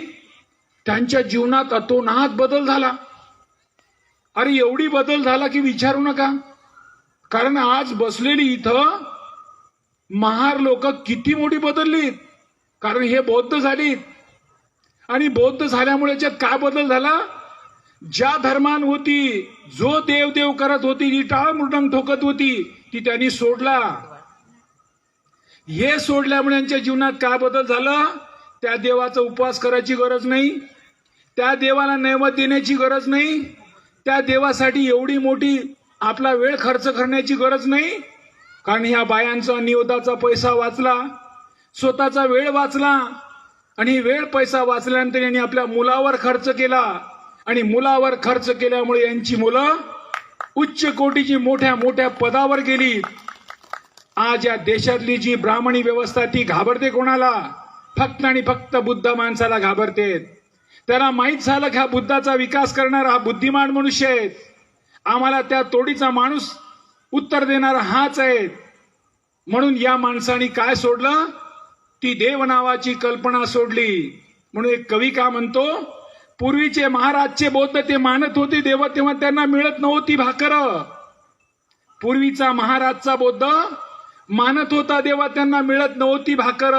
त्यांच्या जीवनात अतोनात बदल झाला. अरे एवढी बदल झाला की विचारू नका. कारण आज बसलेली इथं महार लोक किती मोठी बदललीत. कारण हे बौद्ध झालीत आणि बौद्ध झाल्यामुळे याच्यात काय बदल झाला, ज्या धर्मान होती, जो देव देव करत होती, जी टाळ मृदंग ठोकत होती ती त्यांनी सोडला. हे सोडल्यामुळे यांच्या जीवनात काय बदल झाला, त्या देवाचा उपवास करायची गरज नाही, त्या देवाला नैवेद्य देण्याची गरज नाही, त्या देवासाठी एवढी मोठी आपला वेळ खर्च करण्याची गरज नाही. कारण ह्या बायांचा नियोदाचा पैसा वाचला, स्वतःचा वेळ वाचला आणि वेळ पैसा वाचल्यानंतर यांनी आपल्या मुलावर खर्च केला आणि मुलावर खर्च केल्यामुळे यांची मुलं उच्च कोटीची मोठ्या मोठ्या पदावर गेली. आज या देशातली जी ब्राह्मणी व्यवस्था ती घाबरते कोणाला, फक्त आणि फक्त बुद्ध माणसाला घाबरते. त्याला माहीत झालं की हा बुद्धाचा विकास करणारा हा बुद्धिमान मनुष्य आहे, आम्हाला त्या तोडीचा माणूस उत्तर देणारा हाच आहे. म्हणून या माणसाने काय सोडलं, ती देव नावाची कल्पना सोडली. म्हणून एक कवी का म्हणतो, पूर्वीचे महाराजचे बौद्ध ते मानत होते देव तेव्हा त्यांना मिळत नव्हती भाकर. पूर्वीचा महाराजचा बौद्ध मानत होता देवा त्यांना मिळत नव्हती भाकर.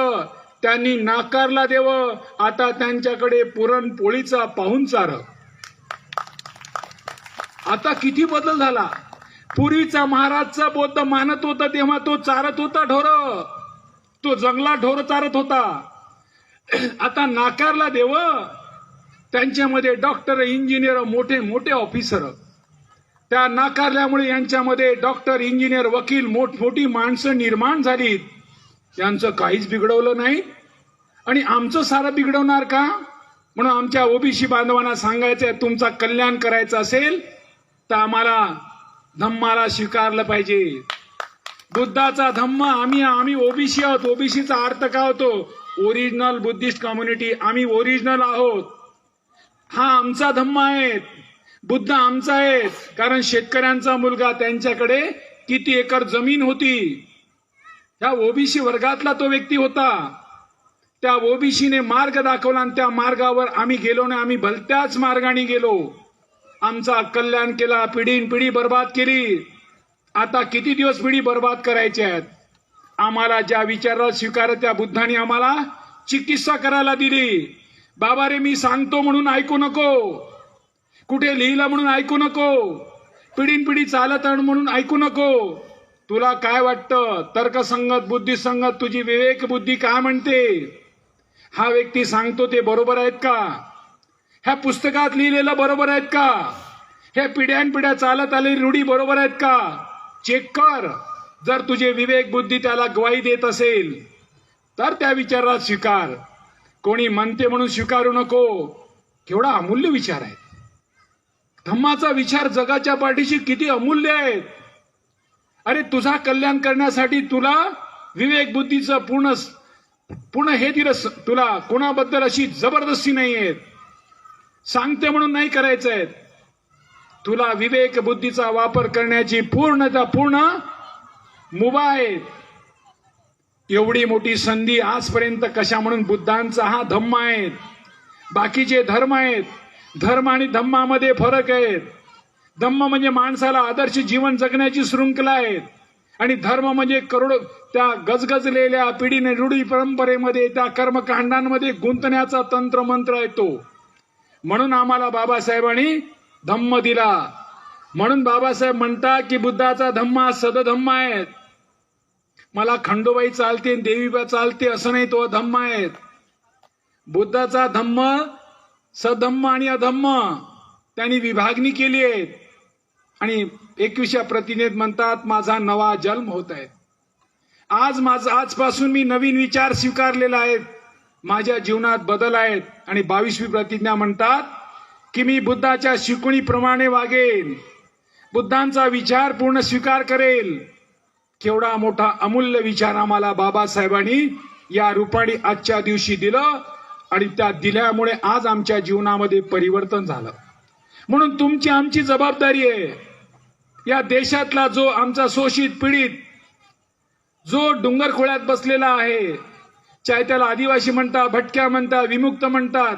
त्यांनी नाकारला देव, आता त्यांच्याकडे पुरणपोळीचा पाहुणचार. आता किती बदल झाला. पूर्वीचा महाराजचा बौद्ध मानत होता तेव्हा तो चारत होता ढोर, तो जंगलात ढोर चारत होता. आता नाकारला देव, त्यांच्यामध्ये डॉक्टर इंजिनियर मोठे मोठे ऑफिसर. त्या नाकारल्यामुळे यांच्यामध्ये डॉक्टर इंजिनियर वकील मोठमोठी माणसं निर्माण झाली. यांचं काहीच बिघडवलं नाही आणि आमचं सारं बिघडवणार का. म्हणून आमच्या ओबीसी बांधवांना सांगायचंय, तुमचा कल्याण करायचं असेल तर आम्हाला धम्माला स्वीकारलं पाहिजे. बुद्धाचा धम्म. आम्ही ओबीसी आहोत. ओबीसीचा अर्थ काय होतो, ओरिजिनल बुद्धिस्ट कम्युनिटी. आम्ही ओरिजिनल आहोत. हा आमचा धम्म आहे, बुद्ध आमचा आहे. कारण शेतकऱ्यांचा मुलगा, त्यांच्याकडे किती एकर जमीन होती, त्या ओबीसी वर्गातला तो व्यक्ती होता. त्या ओबीसीने मार्ग दाखवला आणि त्या मार्गावर आम्ही गेलो नाही. आम्ही भलत्याच मार्गाने गेलो, आमचा कल्याण केला, पिढीन बर्बाद केली. आता किती दिवस पिढी बर्बाद करायची आहेत. आम्हाला ज्या विचाराला स्वीकार त्या बुद्धाने आम्हाला चिकित्सा करायला दिली. बाबा रे, मी सांगतो म्हणून ऐकू नको, कुठे लिहिलं म्हणून ऐकू नको, पिढी चालत म्हणून ऐकू नको. तुला काय वाटतं, तर्कसंगत बुद्धिसंगत तुझी विवेक बुद्धी काय म्हणते, हा व्यक्ती सांगतो ते बरोबर आहेत का, ह्या पुस्तकात लिहिलेलं बरोबर आहेत का, हे पिढ्यानपिढ्या चालत आलेली रूढी बरोबर आहेत का, चेक कर. जर तुझे विवेक बुद्धी त्याला ग्वाही देत असेल तर त्या विचाराला स्वीकार. कोणी म्हणते म्हणून स्वीकारू नको. केवढा अमूल्य विचार आहे. धम्माचा विचार जगाच्या पाठीशी किती अमूल्य आहे. अरे, तुझा कल्याण करण्यासाठी तुला विवेक बुद्धीचं पूर्ण हे दिलं. तुला कोणाबद्दल अशी जबरदस्ती नाहीये, सांगते म्हणून नाही करायचंय. तुला विवेक बुद्धीचा वापर करण्याची पूर्ण मुभा आहे. एवढी मोठी संधी आजपर्यंत कशा, म्हणून बुद्धांचा हा धम्म आहे. बाकीचे धर्म आहेत, धर्म आणि धम्मामध्ये फरक आहे. धम्म म्हणजे माणसाला आदर्श जीवन जगण्याची शृंखला आहे आणि धर्म म्हणजे करोडो त्या गजगजलेल्या पिढीने रूढी परंपरेमध्ये त्या कर्मकांडांमध्ये गुंतण्याचा तंत्र मंत्र आहे तो. म्हणून आम्हाला बाबासाहेबांनी धम्म दिला. म्हणून बाबासाहेब म्हणतात की बुद्धाचा धम्म हा सदधम्म आहे. मला खंडोबाई चालते देवीबा चालते असं नाही, तो धम्म आहे. बुद्धाचा धम्म सधम्म आणि अधम्म त्यांनी विभागणी केली आहे. आणि 21व्या प्रतिज्ञेत म्हणतात, माझा नवा जन्म होत आहे. आजपासून मी नवीन विचार स्वीकारलेला आहे, माझ्या जीवनात बदल आहेत. आणि 22वी प्रतिज्ञा म्हणतात की मी बुद्धाच्या शिकवणीप्रमाणे वागेन, बुद्धांचा विचार पूर्ण स्वीकार करेल. केवढा मोठा अमूल्य विचार आम्हाला बाबासाहेबांनी या रूपाने आजच्या दिवशी दिलं आणि त्या दिल्यामुळे आज आमच्या जीवनामध्ये परिवर्तन झालं. म्हणून तुमची आमची जबाबदारी आहे, या देशातला जो आमचा शोषित पीडित जो डोंगर खोळ्यात बसलेला आहे, चाहे त्याला आदिवासी म्हणतात, भटक्या म्हणतात, विमुक्त म्हणतात,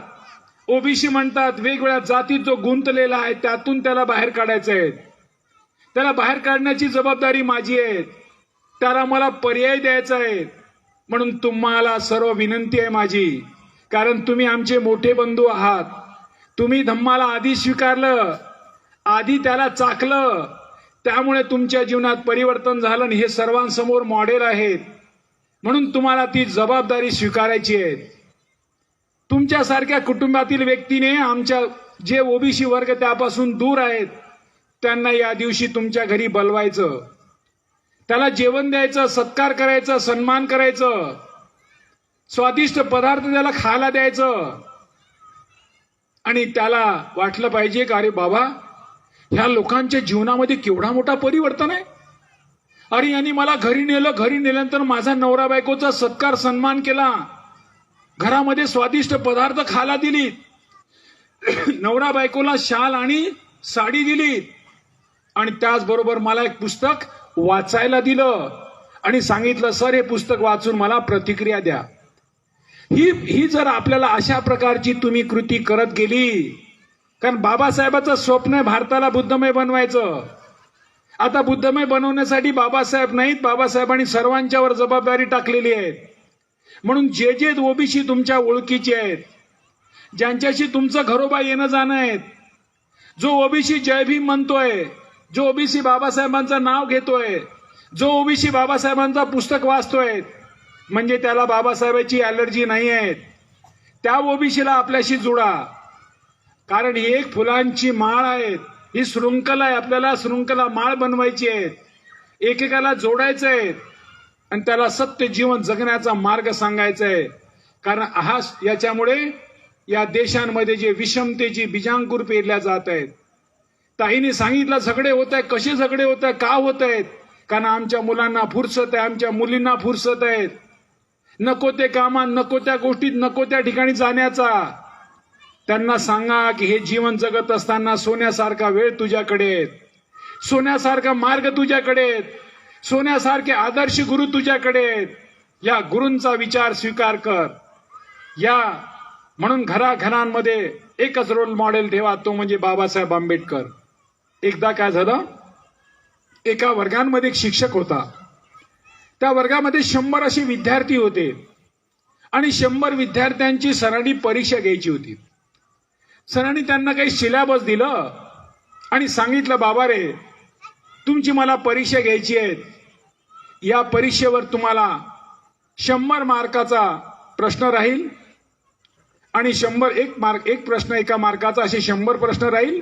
ओबीसी म्हणतात, वेगवेगळ्या जातीत जो गुंतलेला आहे, त्यातून त्याला बाहेर काढायचं आहे. त्याला बाहेर काढण्याची जबाबदारी माझी आहे. त्याला मला पर्याय द्यायचा आहे. म्हणून तुम्हाला सर्व विनंती आहे माझी, कारण तुम्ही आमचे मोठे बंधू आहात. तुम्ही धम्माला आधी स्वीकारलं, आधी त्याला चाखलं, त्यामुळे तुमच्या जीवनात परिवर्तन झालं आणि हे सर्वांसमोर मॉडेल आहेत. म्हणून तुम्हाला ती जबाबदारी स्वीकारायची आहे. तुमच्यासारख्या कुटुंबातील व्यक्तीने आमच्या जे ओबीसी वर्ग त्यापासून दूर आहेत त्यांना या दिवशी तुमच्या घरी बोलवायचं, त्याला जेवण द्यायचं, सत्कार करायचं, सन्मान करायचं, स्वादिष्ट पदार्थ त्याला खायला द्यायचं. आणि त्याला वाटलं पाहिजे का अरे बाबा, ह्या लोकांच्या जीवनामध्ये केवढा मोठा परिवर्तन आहे. अरे यांनी मला घरी नेलं, घरी नेल्यानंतर माझा नवरा बायकोचा सत्कार सन्मान केला, घरामध्ये स्वादिष्ट पदार्थ खायला दिली. नवरा बायकोला शाल आणि साडी दिली आणि त्याचबरोबर मला एक पुस्तक वाचायला दिलं आणि सांगितलं, सर हे पुस्तक वाचून मला प्रतिक्रिया द्या. ही जर आपल्याला अशा प्रकारची तुम्ही कृती करत गेली, कारण बाबासाहेबाचं स्वप्न आहे भारताला बुद्धमय बनवायचं. आता बुद्धमय बनवण्यासाठी बाबासाहेब नाहीत, बाबासाहेबांनी सर्वांच्यावर जबाबदारी टाकलेली आहे. म्हणून जे जे ओबीसी तुमच्या ओळखीचे आहेत, ज्यांच्याशी तुमचं घरोबा येणं जाणं आहे, जो ओबीसी जय भीम म्हणतोय, जो ओबीसी बाबासाहेबांचं नाव घेतोय, जो ओबीसी बाबासाहेबांचं पुस्तक वाचतोय, म्हणजे त्याला बाबासाहेबांची ॲलर्जी नाही आहे, त्या ओबीसीला आपल्याशी जुळा. कारण ही एक फुलांची माळ आहे, ही शृंखला आहे. आपल्याला शृंखला माळ बनवायची आहे, एकेकाला जोडायचं आहे आणि त्याला सत्य जीवन जगण्याचा मार्ग सांगायचा आहे. कारण याच्यामुळे या देशांमध्ये जे विषमतेची बीजांकुर पेरल्या जात आहेत. ताईने सांगितलं झगडे होत आहेत. कसे झगडे होत आहेत, का होत आहेत? कारण आमच्या मुलांना फुरसत आहे, आमच्या मुलींना फुरसत आहेत. नको ते कामात, नको त्या गोष्टीत, नको त्या ठिकाणी जाण्याचा. त्यांना सांगा की हे जीवन जगत असताना सोन्यासारखा वेळ तुझ्याकडे आहे, सोन्यासारखा मार्ग तुझ्याकडे आहे, सोन्यासारखे आदर्श गुरु तुझ्याकडे आहेत. या गुरूंचा विचार स्वीकार कर. या म्हणून घराघरांमध्ये एकच रोल मॉडेल ठेवा, तो म्हणजे बाबासाहेब आंबेडकर. एकदा काय झालं, एका वर्गांमध्ये एक शिक्षक होता. त्या वर्गामध्ये 100 असे विद्यार्थी होते आणि 100 विद्यार्थ्यांची सरांनी परीक्षा घ्यायची होती. सरांनी त्यांना काही सिलेबस दिलं आणि सांगितलं, बाबा रे, तुमची मला परीक्षा घ्यायची आहे. या परीक्षेवर तुम्हाला 100 मार्काचा प्रश्न राहील आणि 100 प्रश्न एका मार्काचा, असे 100 प्रश्न राहील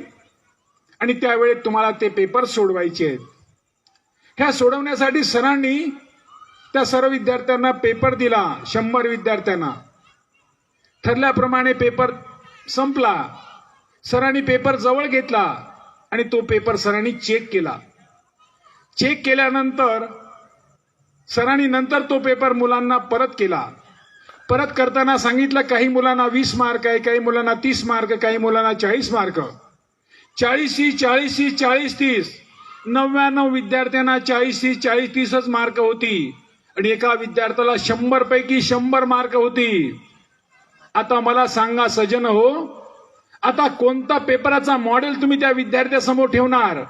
आणि त्यावेळेत तुम्हाला ते पेपर सोडवायचे आहेत. ह्या सोडवण्यासाठी सरांनी त्या सर्व विद्यार्थ्यांना पेपर दिला. 100 विद्यार्थ्यांना ठरल्याप्रमाणे पेपर संपला. सरांनी पेपर जवळ घेतला आणि तो पेपर सरांनी चेक केला. चेक केल्यानंतर सरांनी नंतर तो पेपर मुलांना परत केला. परत करताना सांगितलं, काही मुलांना 20 मार्क आहे, काही मुलांना 30 मार्क, काही मुलांना 40 मार्क. 40-30 99 विद्यार्थ्यांना 40-30च मार्क होती आणि एका विद्यार्थ्याला 100 पैकी 100 मार्क होती. आता मला सांगा सजन हो, आता कोणता पेपराचा मॉडेल तुम्ही त्या विद्यार्थ्यासमोर ठेवणार?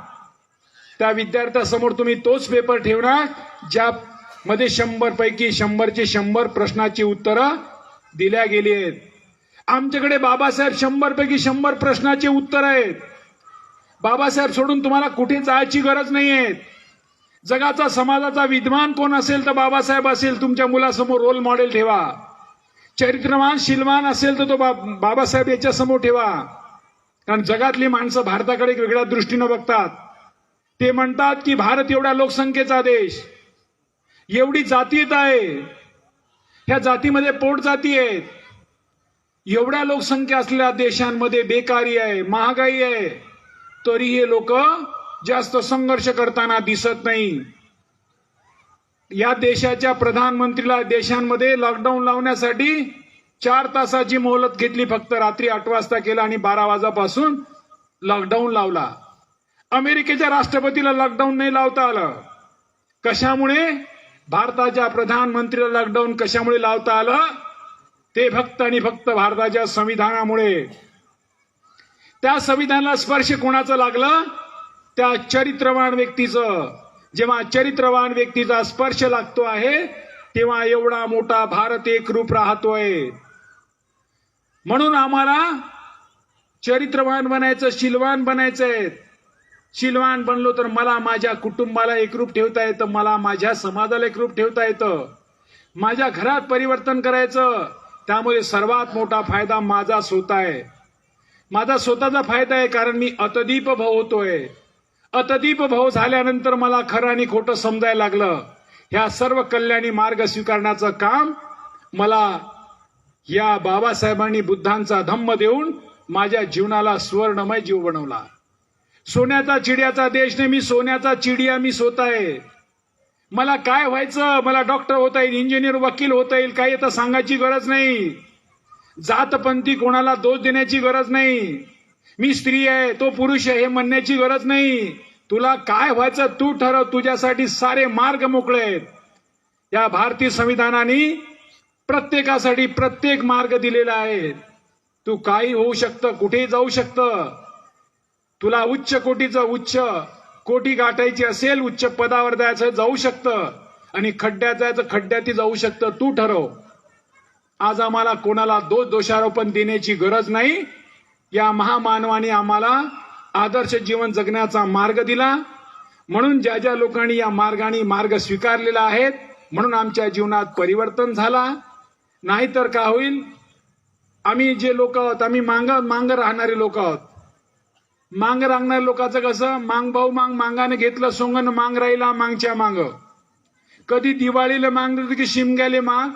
त्या विद्यार्थ्यासमोर तुम्ही तोच पेपर ठेवणार ज्यामध्ये 100 पैकी 100चे 100 प्रश्नाची उत्तरं दिल्या गेली आहेत. आमच्याकडे बाबासाहेब 100 पैकी 100 प्रश्नाचे उत्तर आहेत. बाबासाहेब सोडून तुम्हाला कुठे जायची गरज नाहीये. जगाचा समाजाचा विद्वान कोण असेल तर बाबासाहेब असेल. तुमच्या मुलासमोर रोल मॉडेल ठेवा. चरित्रवान शीलवान असेल तर तो बाबासाहेब याच्या समोर ठेवा. कारण जगातली माणसं भारताकडे एक वेगळ्या दृष्टीनं बघतात. ते म्हणतात की भारत एवढ्या लोकसंख्येचा देश, एवढी जातीयता आहे, ह्या जातीमध्ये पोट जाती आहेत, एवढ्या लोकसंख्या असलेल्या देशांमध्ये बेकारी आहे, महागाई आहे, तरी हे लोक जास्त संघर्ष करताना दिसत नाही. या देशाच्या प्रधानमंत्रीला देशांमध्ये लॉकडाऊन लावण्यासाठी 4 तासाची मोहलत घेतली. फक्त रात्री 8 वाजता केला आणि 12 वाजल्यापासून लॉकडाऊन लावला. अमेरिकेच्या राष्ट्रपतीला लॉकडाऊन नाही लावता आलं. कशामुळे? भारताच्या प्रधानमंत्रीला लॉकडाऊन कशामुळे लावता आलं? ते फक्त आणि फक्त भारताच्या संविधानामुळे. त्या संविधानाला स्पर्श कोणाचं लागलं? त्या चरित्रवान व्यक्तीचं. जेव्हा चरित्रवान व्यक्तीचा स्पर्श लागतो आहे तेव्हा एवढा मोठा भारत एकरूप राहतोय. म्हणून आम्हाला चरित्रवान बनायचं, शीलवान बनायचंय. शीलवान बनलो तर मला माझ्या कुटुंबाला एकरूप ठेवता येतं, मला माझ्या समाजाला एकरूप ठेवता येतं, माझ्या घरात परिवर्तन करायचं. त्यामुळे सर्वात मोठा फायदा माझा स्वतः आहे. माझा स्वतःचा फायदा आहे कारण मी अतदीप भाव होतोय. अतदीप भाव झाल्यानंतर मला खरं आणि खोटं समजायला लागलं. ह्या सर्व कल्याणी मार्ग स्वीकारण्याचं काम मला या बाबासाहेबांनी बुद्धांचा धम्म देऊन माझ्या जीवनाला स्वर्णमय जीव बनवला. सोन्याचा चिडियाचा देश नाही, मी सोन्याचा चिडिया मी स्वतः आहे. मला काय व्हायचं? मला डॉक्टर होता येईल, इंजिनियर, वकील होता येईल, काही आता सांगायची गरज नाही. जातपंथी कोणाला दोष देण्याची गरज नाही. मी स्त्री आहे तो पुरुष आहे हे म्हणण्याची गरज नाही. तुला काय व्हायचं तू ठरव. तुझ्यासाठी सारे मार्ग मोकळे आहेत. या भारतीय संविधानाने प्रत्येकासाठी प्रत्येक मार्ग दिलेला आहे. तू काही होऊ शकतं, कुठेही जाऊ शकतं. तुला उच्च कोटीचं उच्च कोटी गाठायची असेल, उच्च पदावर जायचं जाऊ शकतं, आणि खड्ड्यात जायचं खड्ड्यातही जाऊ शकतं. तू ठरव. आज आम्हाला कोणाला दोषारोपण देण्याची गरज नाही. या महामानवाने आम्हाला आदर्श जीवन जगण्याचा मार्ग दिला. म्हणून ज्या ज्या लोकांनी या मार्गाने मार्ग स्वीकारलेला आहे म्हणून आमच्या जीवनात परिवर्तन झाला. नाहीतर काय होईल, आम्ही जे लोक आहोत आम्ही मांग राहणारे लोक आहोत. मांग राहणाऱ्या लोकांचं कसं, मांग भाऊ मांग, मांगाने घेतलं सोंगन मांग राहिला मागच्या मांग. कधी दिवाळीला मांग देतो की शिमग्याले मांग,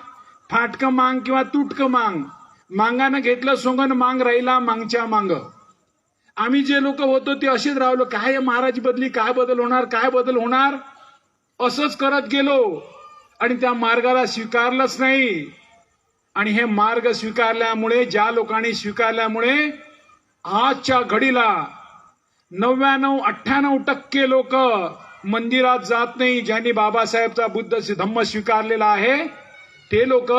फाटकं मांग किंवा तुटकं मांग. मांगानं घेतलं सोंगन मांग राहिला मागच्या मांग. आम्ही जे लोक होतो ते असेच राहिलो. काय महाराज बदली, काय बदल होणार, काय बदल होणार, असंच करत गेलो आणि त्या मार्गाला स्वीकारलंच नाही. आणि हे मार्ग स्वीकारल्यामुळे, ज्या लोकांनी स्वीकारल्यामुळे आजच्या घडीला 99-98% लोक मंदिरात जात नाही. ज्यांनी बाबासाहेबचा बुद्ध धम्म स्वीकारलेला आहे ते लोक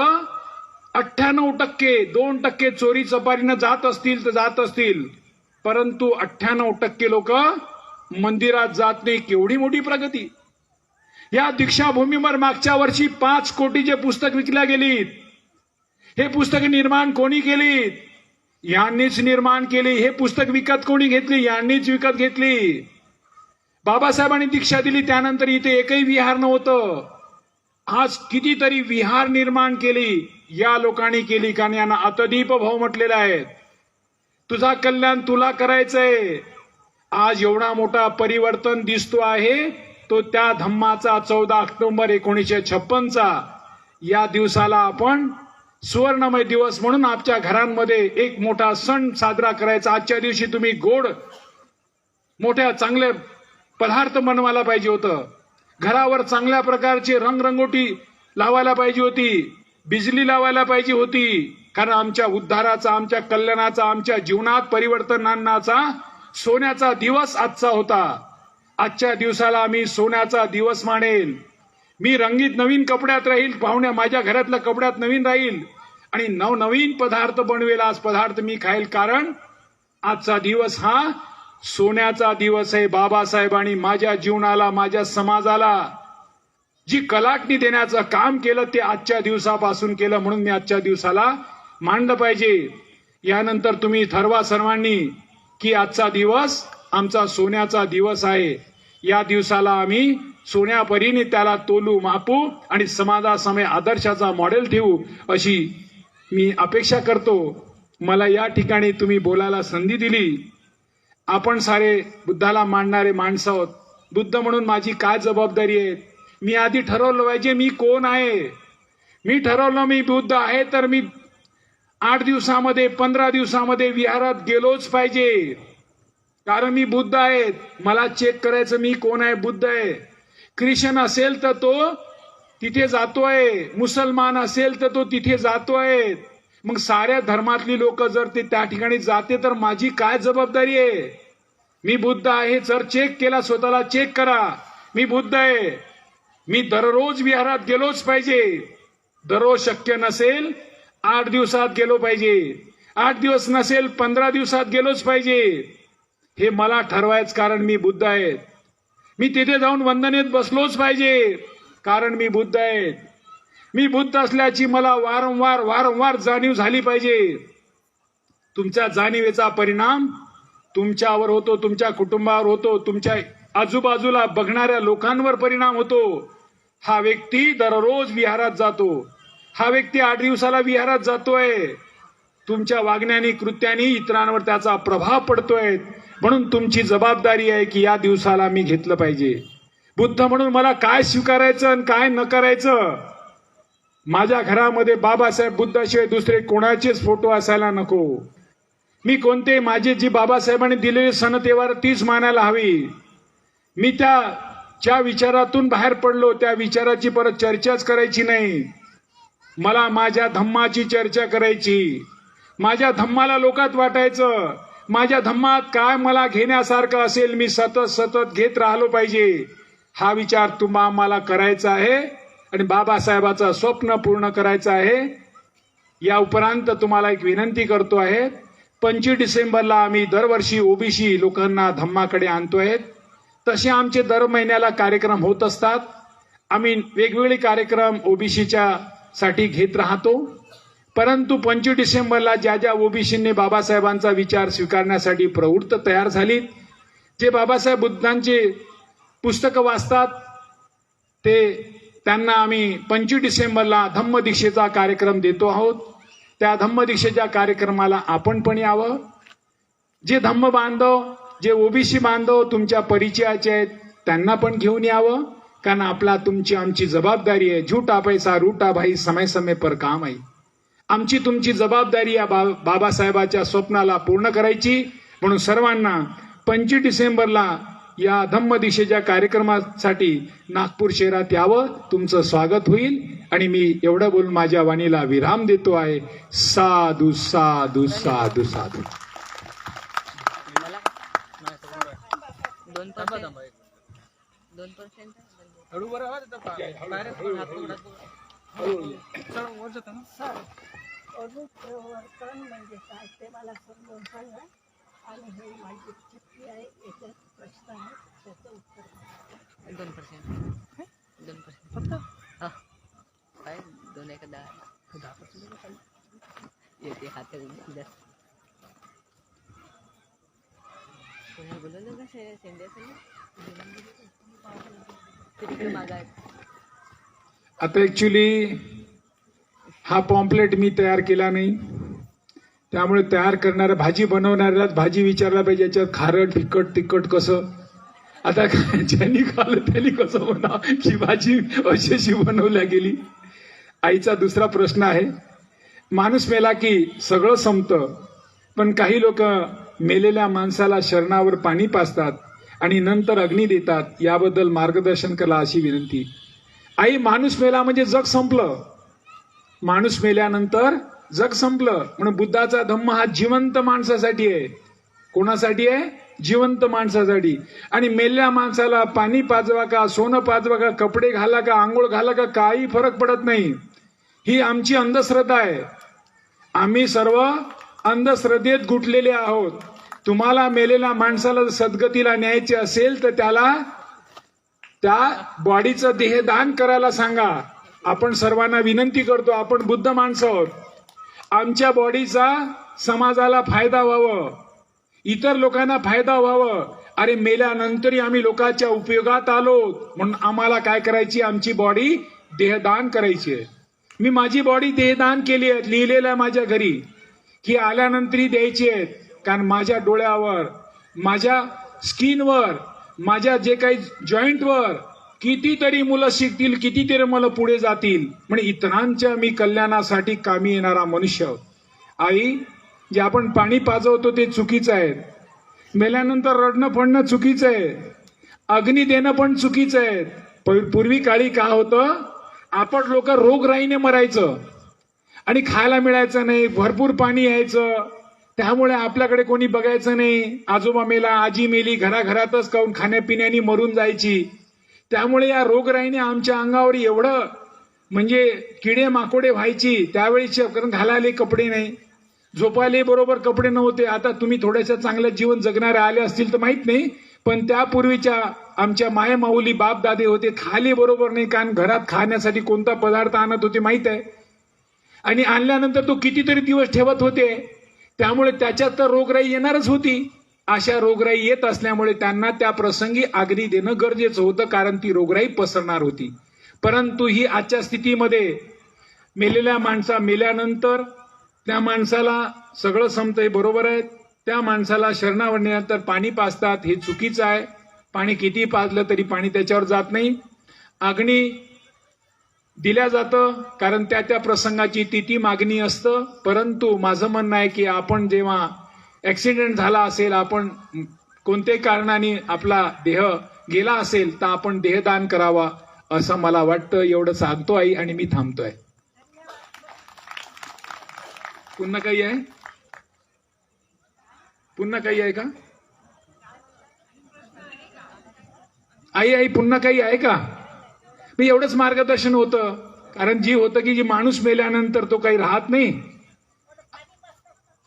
98%, 2% चोरी चपारीनं जात असतील तर जात असतील, परंतु 98% लोक मंदिरात जात नाही. केवढी मोठी प्रगती. या दीक्षाभूमीवर मागच्या वर्षी 5 कोटीचे पुस्तक विकल्या गेलीत. हे पुस्तक निर्माण कोणी केली? यांनीच निर्माण केली. हे पुस्तक विकत कोणी घेतली? यांनीच विकत घेतली. बाबासाहेबांनी दीक्षा दिली त्यानंतर इथे एकही विहार नव्हतं. आज कितीतरी विहार निर्माण केली या लोकांनी केली. कारण यांना अतदीप भाव म्हटलेला आहे. तुझा कल्याण तुला करायचंय. आज एवढा मोठा परिवर्तन दिसतो आहे तो त्या धम्माचा 14 ऑक्टोबर 1956चा या दिवसाला आपण सुवर्णमय दिवस म्हणून आमच्या घरांमध्ये एक मोठा सण साजरा करायचा. आजच्या दिवशी तुम्ही गोड मोठ्या चांगले पदार्थ बनवायला पाहिजे होतं. घरावर चांगल्या प्रकारची रंगरंगोटी लावायला पाहिजे होती. बिजली लावायला पाहिजे होती. कारण आमच्या उद्धाराचा, आमच्या कल्याणाचा, आमच्या जीवनात परिवर्तन आणण्याचा सोन्याचा दिवस आजचा होता. आजच्या दिवसाला आम्ही सोन्याचा दिवस मानेल. मी रंगीत नवीन कपड्यात राहील. पाहुण्या माझ्या घरातल्या कपड्यात नवीन राहील आणि नवनवीन पदार्थ बनवेल. आज पदार्थ मी खाईल. कारण आजचा दिवस हा सोन्याचा दिवस आहे. बाबासाहेबांनी माझ्या जीवनाला, माझ्या समाजाला जी कलाटणी देण्याचं काम केलं ते आजच्या दिवसापासून केलं. म्हणून मी आजच्या दिवसाला मानलं पाहिजे. यानंतर तुम्ही ठरवा सर्वांनी की आजचा दिवस आमचा सोन्याचा दिवस आहे. या दिवसाला आम्ही सोन्यापरीने त्याला तोलू, मापू आणि समाजासमोर आदर्शाचा मॉडेल ठेवू अशी मी अपेक्षा करतो. मला या ठिकाणी तुम्ही बोलायला संधी दिली. आपण सारे बुद्धाला मानणारे माणसं आहोत. बुद्ध म्हणून माझी काय जबाबदारी आहे? मी आधी ठरवलं पाहिजे मी कोण आहे. मी ठरवलं मी बुद्ध आहे तर मी 8 दिवसामध्ये 15 दिवसामध्ये विहारात गेलोच पाहिजे. कारण मी बुद्ध आहे. मला चेक करायचं मी कोण आहे. बुद्ध आहे. ख्रिश्चन असेल तर तो तिथे जातोय. मुसलमान असेल तर तो तिथे जातोय. मग साऱ्या धर्मातली लोक जर ते त्या ठिकाणी जाते तर माझी काय जबाबदारी आहे? मी बुद्ध आहे. जर चेक केला, स्वतःला चेक करा. मी बुद्ध आहे. मी दररोज विहारात गेलोच पाहिजे. दररोज शक्य नसेल 8 दिवसात गेलो पाहिजे. 8 दिवस नसेल 15 दिवसात गेलोच पाहिजे. हे मला ठरवायचं. कारण मी बुद्ध आहे. मी तिथे जाऊन वंदनेत बसलोच पाहिजे. कारण मी बुद्ध आहे. मी बुद्ध असल्याची मला वारंवार जाणीव झाली पाहिजे. तुमच्या जाणीवेचा परिणाम तुमच्यावर होतो, तुमच्या कुटुंबावर होतो, तुमच्या आजूबाजूला बघणाऱ्या लोकांवर परिणाम होतो. हा व्यक्ती दररोज विहारात जातो. हा व्यक्ती 8 दिवसाला विहारात जातोय. तुमच्या वागण्याने, कृत्याने इतरांवर त्याचा प्रभाव पडतोय. म्हणून तुमची जबाबदारी आहे की या दिवसाला मी घेतलं पाहिजे. बुद्ध म्हणून मला काय स्वीकारायचं आणि काय न करायचं. माझ्या घरामध्ये बाबासाहेब बुद्धाशिवाय दुसरे कोणाचेच फोटो असायला नको. मी कोणते माझे जी बाबासाहेबांनी दिलेले सण तेव्हार तीच मानायला हवी. मी ज्या विचारातून बाहेर पडलो त्या विचाराची परत चर्चाच करायची नाही. मला माझ्या धम्माची चर्चा करायची. माझ्या धम्माला लोकात वाटायचं, माझ्या धम्मात काय मला घेण्यासारखं असेल, मी सतत सतत घेत राहिलो पाहिजे, हा विचार तुम्हा मला करायचा आहे आणि बाबासाहेबाचं स्वप्न पूर्ण करायचं आहे. या उपरांत तुम्हाला एक विनंती करतो आहे. 25 डिसेंबरला आम्ही दरवर्षी ओबीसी लोकांना धम्माकडे आणतोय. तसे आमचे दर महिन्याला कार्यक्रम होत असतात. आम्ही वेगवेगळे कार्यक्रम ओबीसीच्या साठी घेत राहतो. परंतु 25 डिसेंबरला ज्या ज्या ओबीसींनी बाबासाहेबांचा विचार स्वीकारण्यासाठी प्रवृत्त तयार झालीत, जे बाबासाहेब बुद्धांचे पुस्तकं वाचतात, त्यांना आम्ही 25 डिसेंबरला धम्मदीक्षेचा कार्यक्रम देतो आहोत. त्या धम्मदीक्षेच्या कार्यक्रमाला आपण पण यावं. जे धम्म बांधव, जे ओबीसी बांधव तुमच्या परिचयाचे आहेत, त्यांना पण घेऊन यावं. कारण आपला तुमची आमची जबाबदारी आहे. झूठा पैसा रूठा भाई, समय समय पर काम आहे. आमची तुमची जबाबदारी या बाबासाहेबाच्या स्वप्नाला पूर्ण करायची. म्हणून सर्वांना 25 डिसेंबरला या धम्मदीक्षेच्या कार्यक्रमासाठी नागपूर शहरात यावं. तुमचं स्वागत होईल. आणि मी एवढं बोलून माझ्या वाणीला विराम देतो आहे. साधू साधू साधू साधू. अनुप्रवर्तन म्हणजे काय ते मला समजावून सांगा. आणि हे माझी चिठ्ठी आहे, याच्यात प्रश्न आहे, त्याचं उत्तर द्या. 2% फक्त काय 2 1 10% येते हातात जास्त. कोणाला बोलवलं का शेंड्याचं तिकडे मागा. आता ऍक्च्युली हा पॉम्पलेट मी तयार केला नाही, त्यामुळे तयार करणाऱ्या भाजी बनवणाऱ्यालाच भाजी विचारला पाहिजे, याच्यात खारट फिकट तिखट कसं. आता ज्यांनी खाल्लं त्यांनी कसं म्हणावं की भाजी अशी बनवल्या गेली. आईचा दुसरा प्रश्न आहे, माणूस मेला की सगळं संपतं, पण काही लोक मेलेल्या माणसाला शरणावर पाणी पाजतात आणि नंतर अग्नी देतात. याबद्दल मार्गदर्शन करा अशी विनंती. आई, माणूस मेला म्हणजे जग संपलं. माणूस मेल्यानंतर जग संपलं. म्हणून बुद्धाचा धम्म हा जिवंत माणसासाठी आहे. कोणासाठी आहे? जिवंत माणसासाठी. आणि मेलेल्या माणसाला पाणी पाजवा का, सोनं पाजवा का, कपडे घाला का, आंघोळ घाला का, काही फरक पडत नाही. ही आमची अंधश्रद्धा आहे. आम्ही सर्व अंधश्रद्धेत गुंतलेले आहोत. तुम्हाला मेलेल्या माणसाला सद्गतीला न्यायचे असेल तर त्याला त्या बॉडीचं देहदान करायला सांगा. आपण सर्वांना विनंती करतो, आपण बुद्ध माणसं आहोत. आमच्या बॉडीचा समाजाला फायदा व्हावं, इतर लोकांना फायदा व्हावं. अरे मेल्यानंतरही आम्ही लोकांच्या उपयोगात आलो, म्हणून आम्हाला काय करायची, आमची बॉडी देहदान करायची आहे. मी माझी बॉडी देहदान केली आहे, लिहिलेलं आहे माझ्या घरी की आल्यानंतरही द्यायची आहेत. कारण माझ्या डोळ्यावर, माझ्या स्किनवर, माझ्या जे काही जॉईंटवर कितीतरी मुलं शिकतील, कितीतरी मुलं पुढे जातील. म्हणजे इतरांच्या मी कल्याणासाठी कामी येणारा मनुष्य. आई, जे आपण पाणी पाजवतो ते चुकीचं आहे. मेल्यानंतर रडणं पडणं चुकीचं आहे. अग्नी देणं पण चुकीचं आहे. पूर्वी काळी काय होतं, आपण लोक रोगराईने मरायचं आणि खायला मिळायचं नाही, भरपूर पाणी यायचं, त्यामुळे आपल्याकडे कोणी बघायचं नाही. आजोबा मेला, आजी मेली, घराघरातच खाऊन खाण्यापिण्याने मरून जायची. त्यामुळे या रोगराईने आमच्या अंगावर एवढं म्हणजे किडे माकोडे व्हायची. त्यावेळी घालायला कपडे नाही, झोपायला बरोबर कपडे नव्हते. आता तुम्ही थोड्याशा चांगलं जीवन जगणारे आले असतील तर माहित नाही, पण त्यापूर्वीच्या आमच्या माया माऊली बाप दादे होते, खाली बरोबर नाही. कारण घरात खाण्यासाठी कोणता पदार्थ आणत होते माहित आहे, आणि आणल्यानंतर तो कितीतरी दिवस ठेवत होते. त्यामुळे त्याच्यात तर रोगराई येणारच होती. अशा रोगराई येत असल्यामुळे त्यांना त्या प्रसंगी अग्नी देणं गरजेचं होतं, कारण ती रोगराई पसरणार होती. परंतु ही आजच्या स्थितीमध्ये मेलेल्या मेल्यानंतर त्या माणसाला सगळं संपतंय, बरोबर आहे. त्या माणसाला शरणावरण्यानंतर पाणी पाजतात, हे चुकीचं आहे. पाणी किती पाजलं तरी पाणी त्याच्यावर जात नाही. अग्नी दिल्या जातं, कारण त्या त्या प्रसंगाची ती मागणी असतं. परंतु माझं म्हणणं आहे की आपण जेव्हा ऍक्सिडेंट झाला असेल, आपण कोणत्याही कारणाने आपला देह गेला असेल, तर आपण देहदान करावा असं मला वाटतं. एवढं सांगतो आई, आणि मी थांबतोय. पुन्हा काही आहे? पुन्हा काही आहे का? आई पुन्हा काही आहे का? मी एवढंच मार्गदर्शन होतं, कारण जी होतं की जी माणूस मेल्यानंतर तो काही राहत नाही,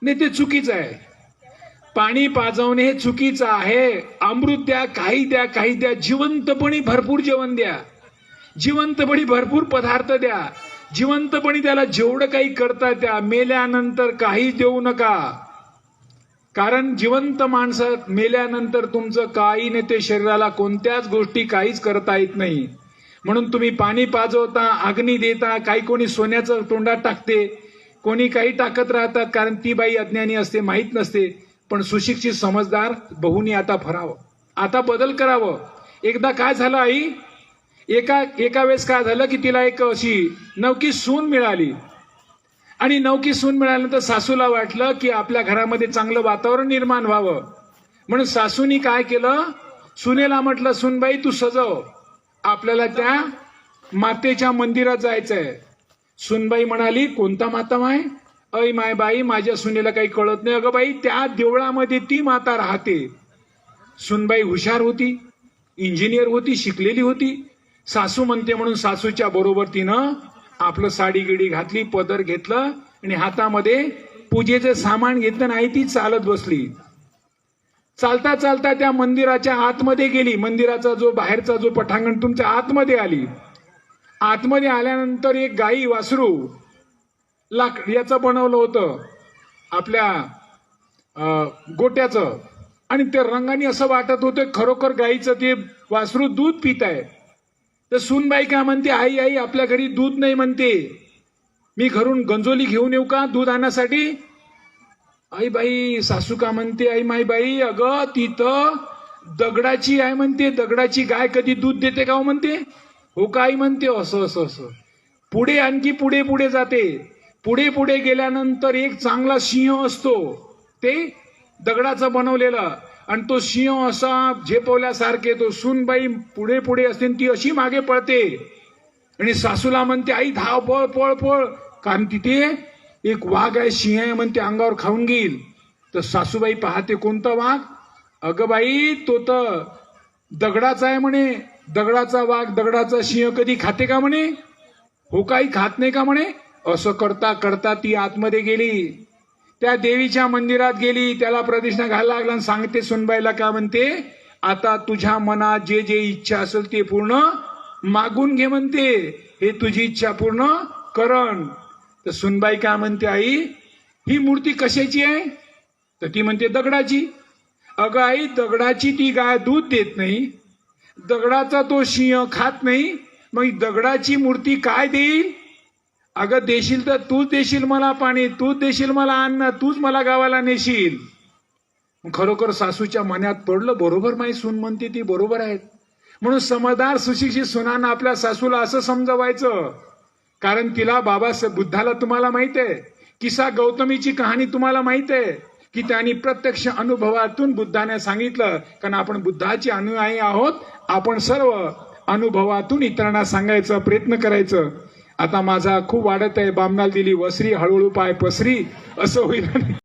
ते चुकीचं आहे. पाणी पाजवणे हे चुकीचं आहे. अमृत द्या, काही द्या, काही द्या, जिवंतपणी भरपूर जेवण द्या, जिवंतपणी भरपूर पदार्थ द्या, जिवंतपणी त्याला जेवढं काही करता त्या. मेल्यानंतर काही देऊ नका, कारण जिवंत माणसं मेल्यानंतर तुमचं काही नाही, ते शरीराला कोणत्याच गोष्टी काहीच करता येत नाही. म्हणून तुम्ही पाणी पाजवता, अग्नी देता, काही कोणी सोन्याचं तोंडात टाकते, कोणी काही टाकत राहतात, कारण ती बाई अज्ञानी असते, माहीत नसते. पण सुशिक्षित समजदार बहुनी आता फरावं, आता बदल करावं. एकदा काय झालं आई, एका वेळेस काय झालं की तिला एक अशी नवकी सून मिळाली, आणि नवकी सून मिळाल्यानंतर सासूला वाटलं की आपल्या घरामध्ये चांगलं वातावरण निर्माण व्हावं, म्हणून सासूनी काय केलं, सुनेला म्हटलं, सुनबाई तू सजव, आपल्याला त्या मातेच्या मंदिरात जायचंय. सुनबाई म्हणाली, कोणता माता माय? ऐ माय बाई, माझ्या सुनेला काही कळत नाही. अगं बाई, त्या देवळामध्ये ती माता राहते. सुनबाई हुशार होती, इंजिनियर होती, शिकलेली होती. सासू म्हणते म्हणून सासूच्या बरोबर तिनं आपलं साडी गिडी घातली, पदर घेतलं, आणि हातामध्ये पूजेचं सामान घेतलं, नाही ती चालत बसली. चालता चालता त्या मंदिराच्या आतमध्ये गेली. मंदिराचा जो बाहेरचा जो पटांगण तुमच्या आतमध्ये आली. आतमध्ये आल्यानंतर एक गाई वासरू याचं बनवलं होतं, आपल्या गोट्याचं, आणि ते रंगाने असं वाटत होतं खरोखर गाईचं ते वासरू दूध पित आहे. तर सूनबाई काय म्हणते, आई आपल्या घरी दूध नाही म्हणते, मी घरून गंजोली घेऊन येऊ का दूध आणण्यासाठी? आई बाई, सासू का म्हणते, आई माय बाई, अगं तिथं दगडाची आहे म्हणते, दगडाची गाय कधी दूध देते का म्हणते? हो का आई म्हणते. असं असं असं पुढे आणखी पुढे पुढे जाते. पुढे पुढे गेल्यानंतर एक चांगला सिंह असतो, ते दगडाचं बनवलेलं, आणि तो सिंह असा झेपवल्यासारखे, तो सूनबाई पुढे पुढे असते, ती अशी मागे पळते, आणि सासूला म्हणते, आई धाव, पळ पळ पळ, कारण तिथे एक वाघ आहे, सिंह आहे म्हणते, अंगावर खाऊन घेईल. तर सासूबाई पाहते, कोणता वाघ? अगं बाई, तो तर दगडाचा आहे म्हणे. दगडाचा वाघ, दगडाचा सिंह कधी खाते का म्हणे? हो, काही खात नाही का म्हणे. असं करता करता ती आतमध्ये गेली, त्या देवीच्या मंदिरात गेली, त्याला प्रदक्षिणा घालायला लागला, आणि सांगते सुनबाईला, काय म्हणते, आता तुझ्या मनात जे जे इच्छा असेल ते पूर्ण मागून घे म्हणते, हे तुझी इच्छा पूर्ण करण. तर सुनबाई काय म्हणते, आई ही मूर्ती कशाची आहे? तर ती म्हणते, दगडाची. अगं आई, दगडाची ती गाय दूध देत नाही, दगडाचा तो सिंह खात नाही, मग दगडाची मूर्ती काय देईल? अगं देशील तर तूच देशील मला पाणी, तूच देशील मला अन्न, तूच मला गावाला नेशील. खरोखर सासूच्या मनात पडलं, बरोबर माही सून म्हणते ती बरोबर आहेत. म्हणून समजदार सुशिक्षित सुनांना आपल्या सासूला असं समजवायचं, कारण तिला बाबा बुद्धाला तुम्हाला माहित आहे, किसा गौतमीची कहाणी तुम्हाला माहित आहे, की त्यांनी प्रत्यक्ष अनुभवातून बुद्धाने सांगितलं, कारण आपण बुद्धाचे अनुयायी आहोत, आपण सर्व अनुभवातून इतरांना सांगायचा प्रयत्न करायचं. आता माझा खूप वाढत आहे, बामणाला दिली वसरी, हळूहळू पाय पसरी, असं होईल.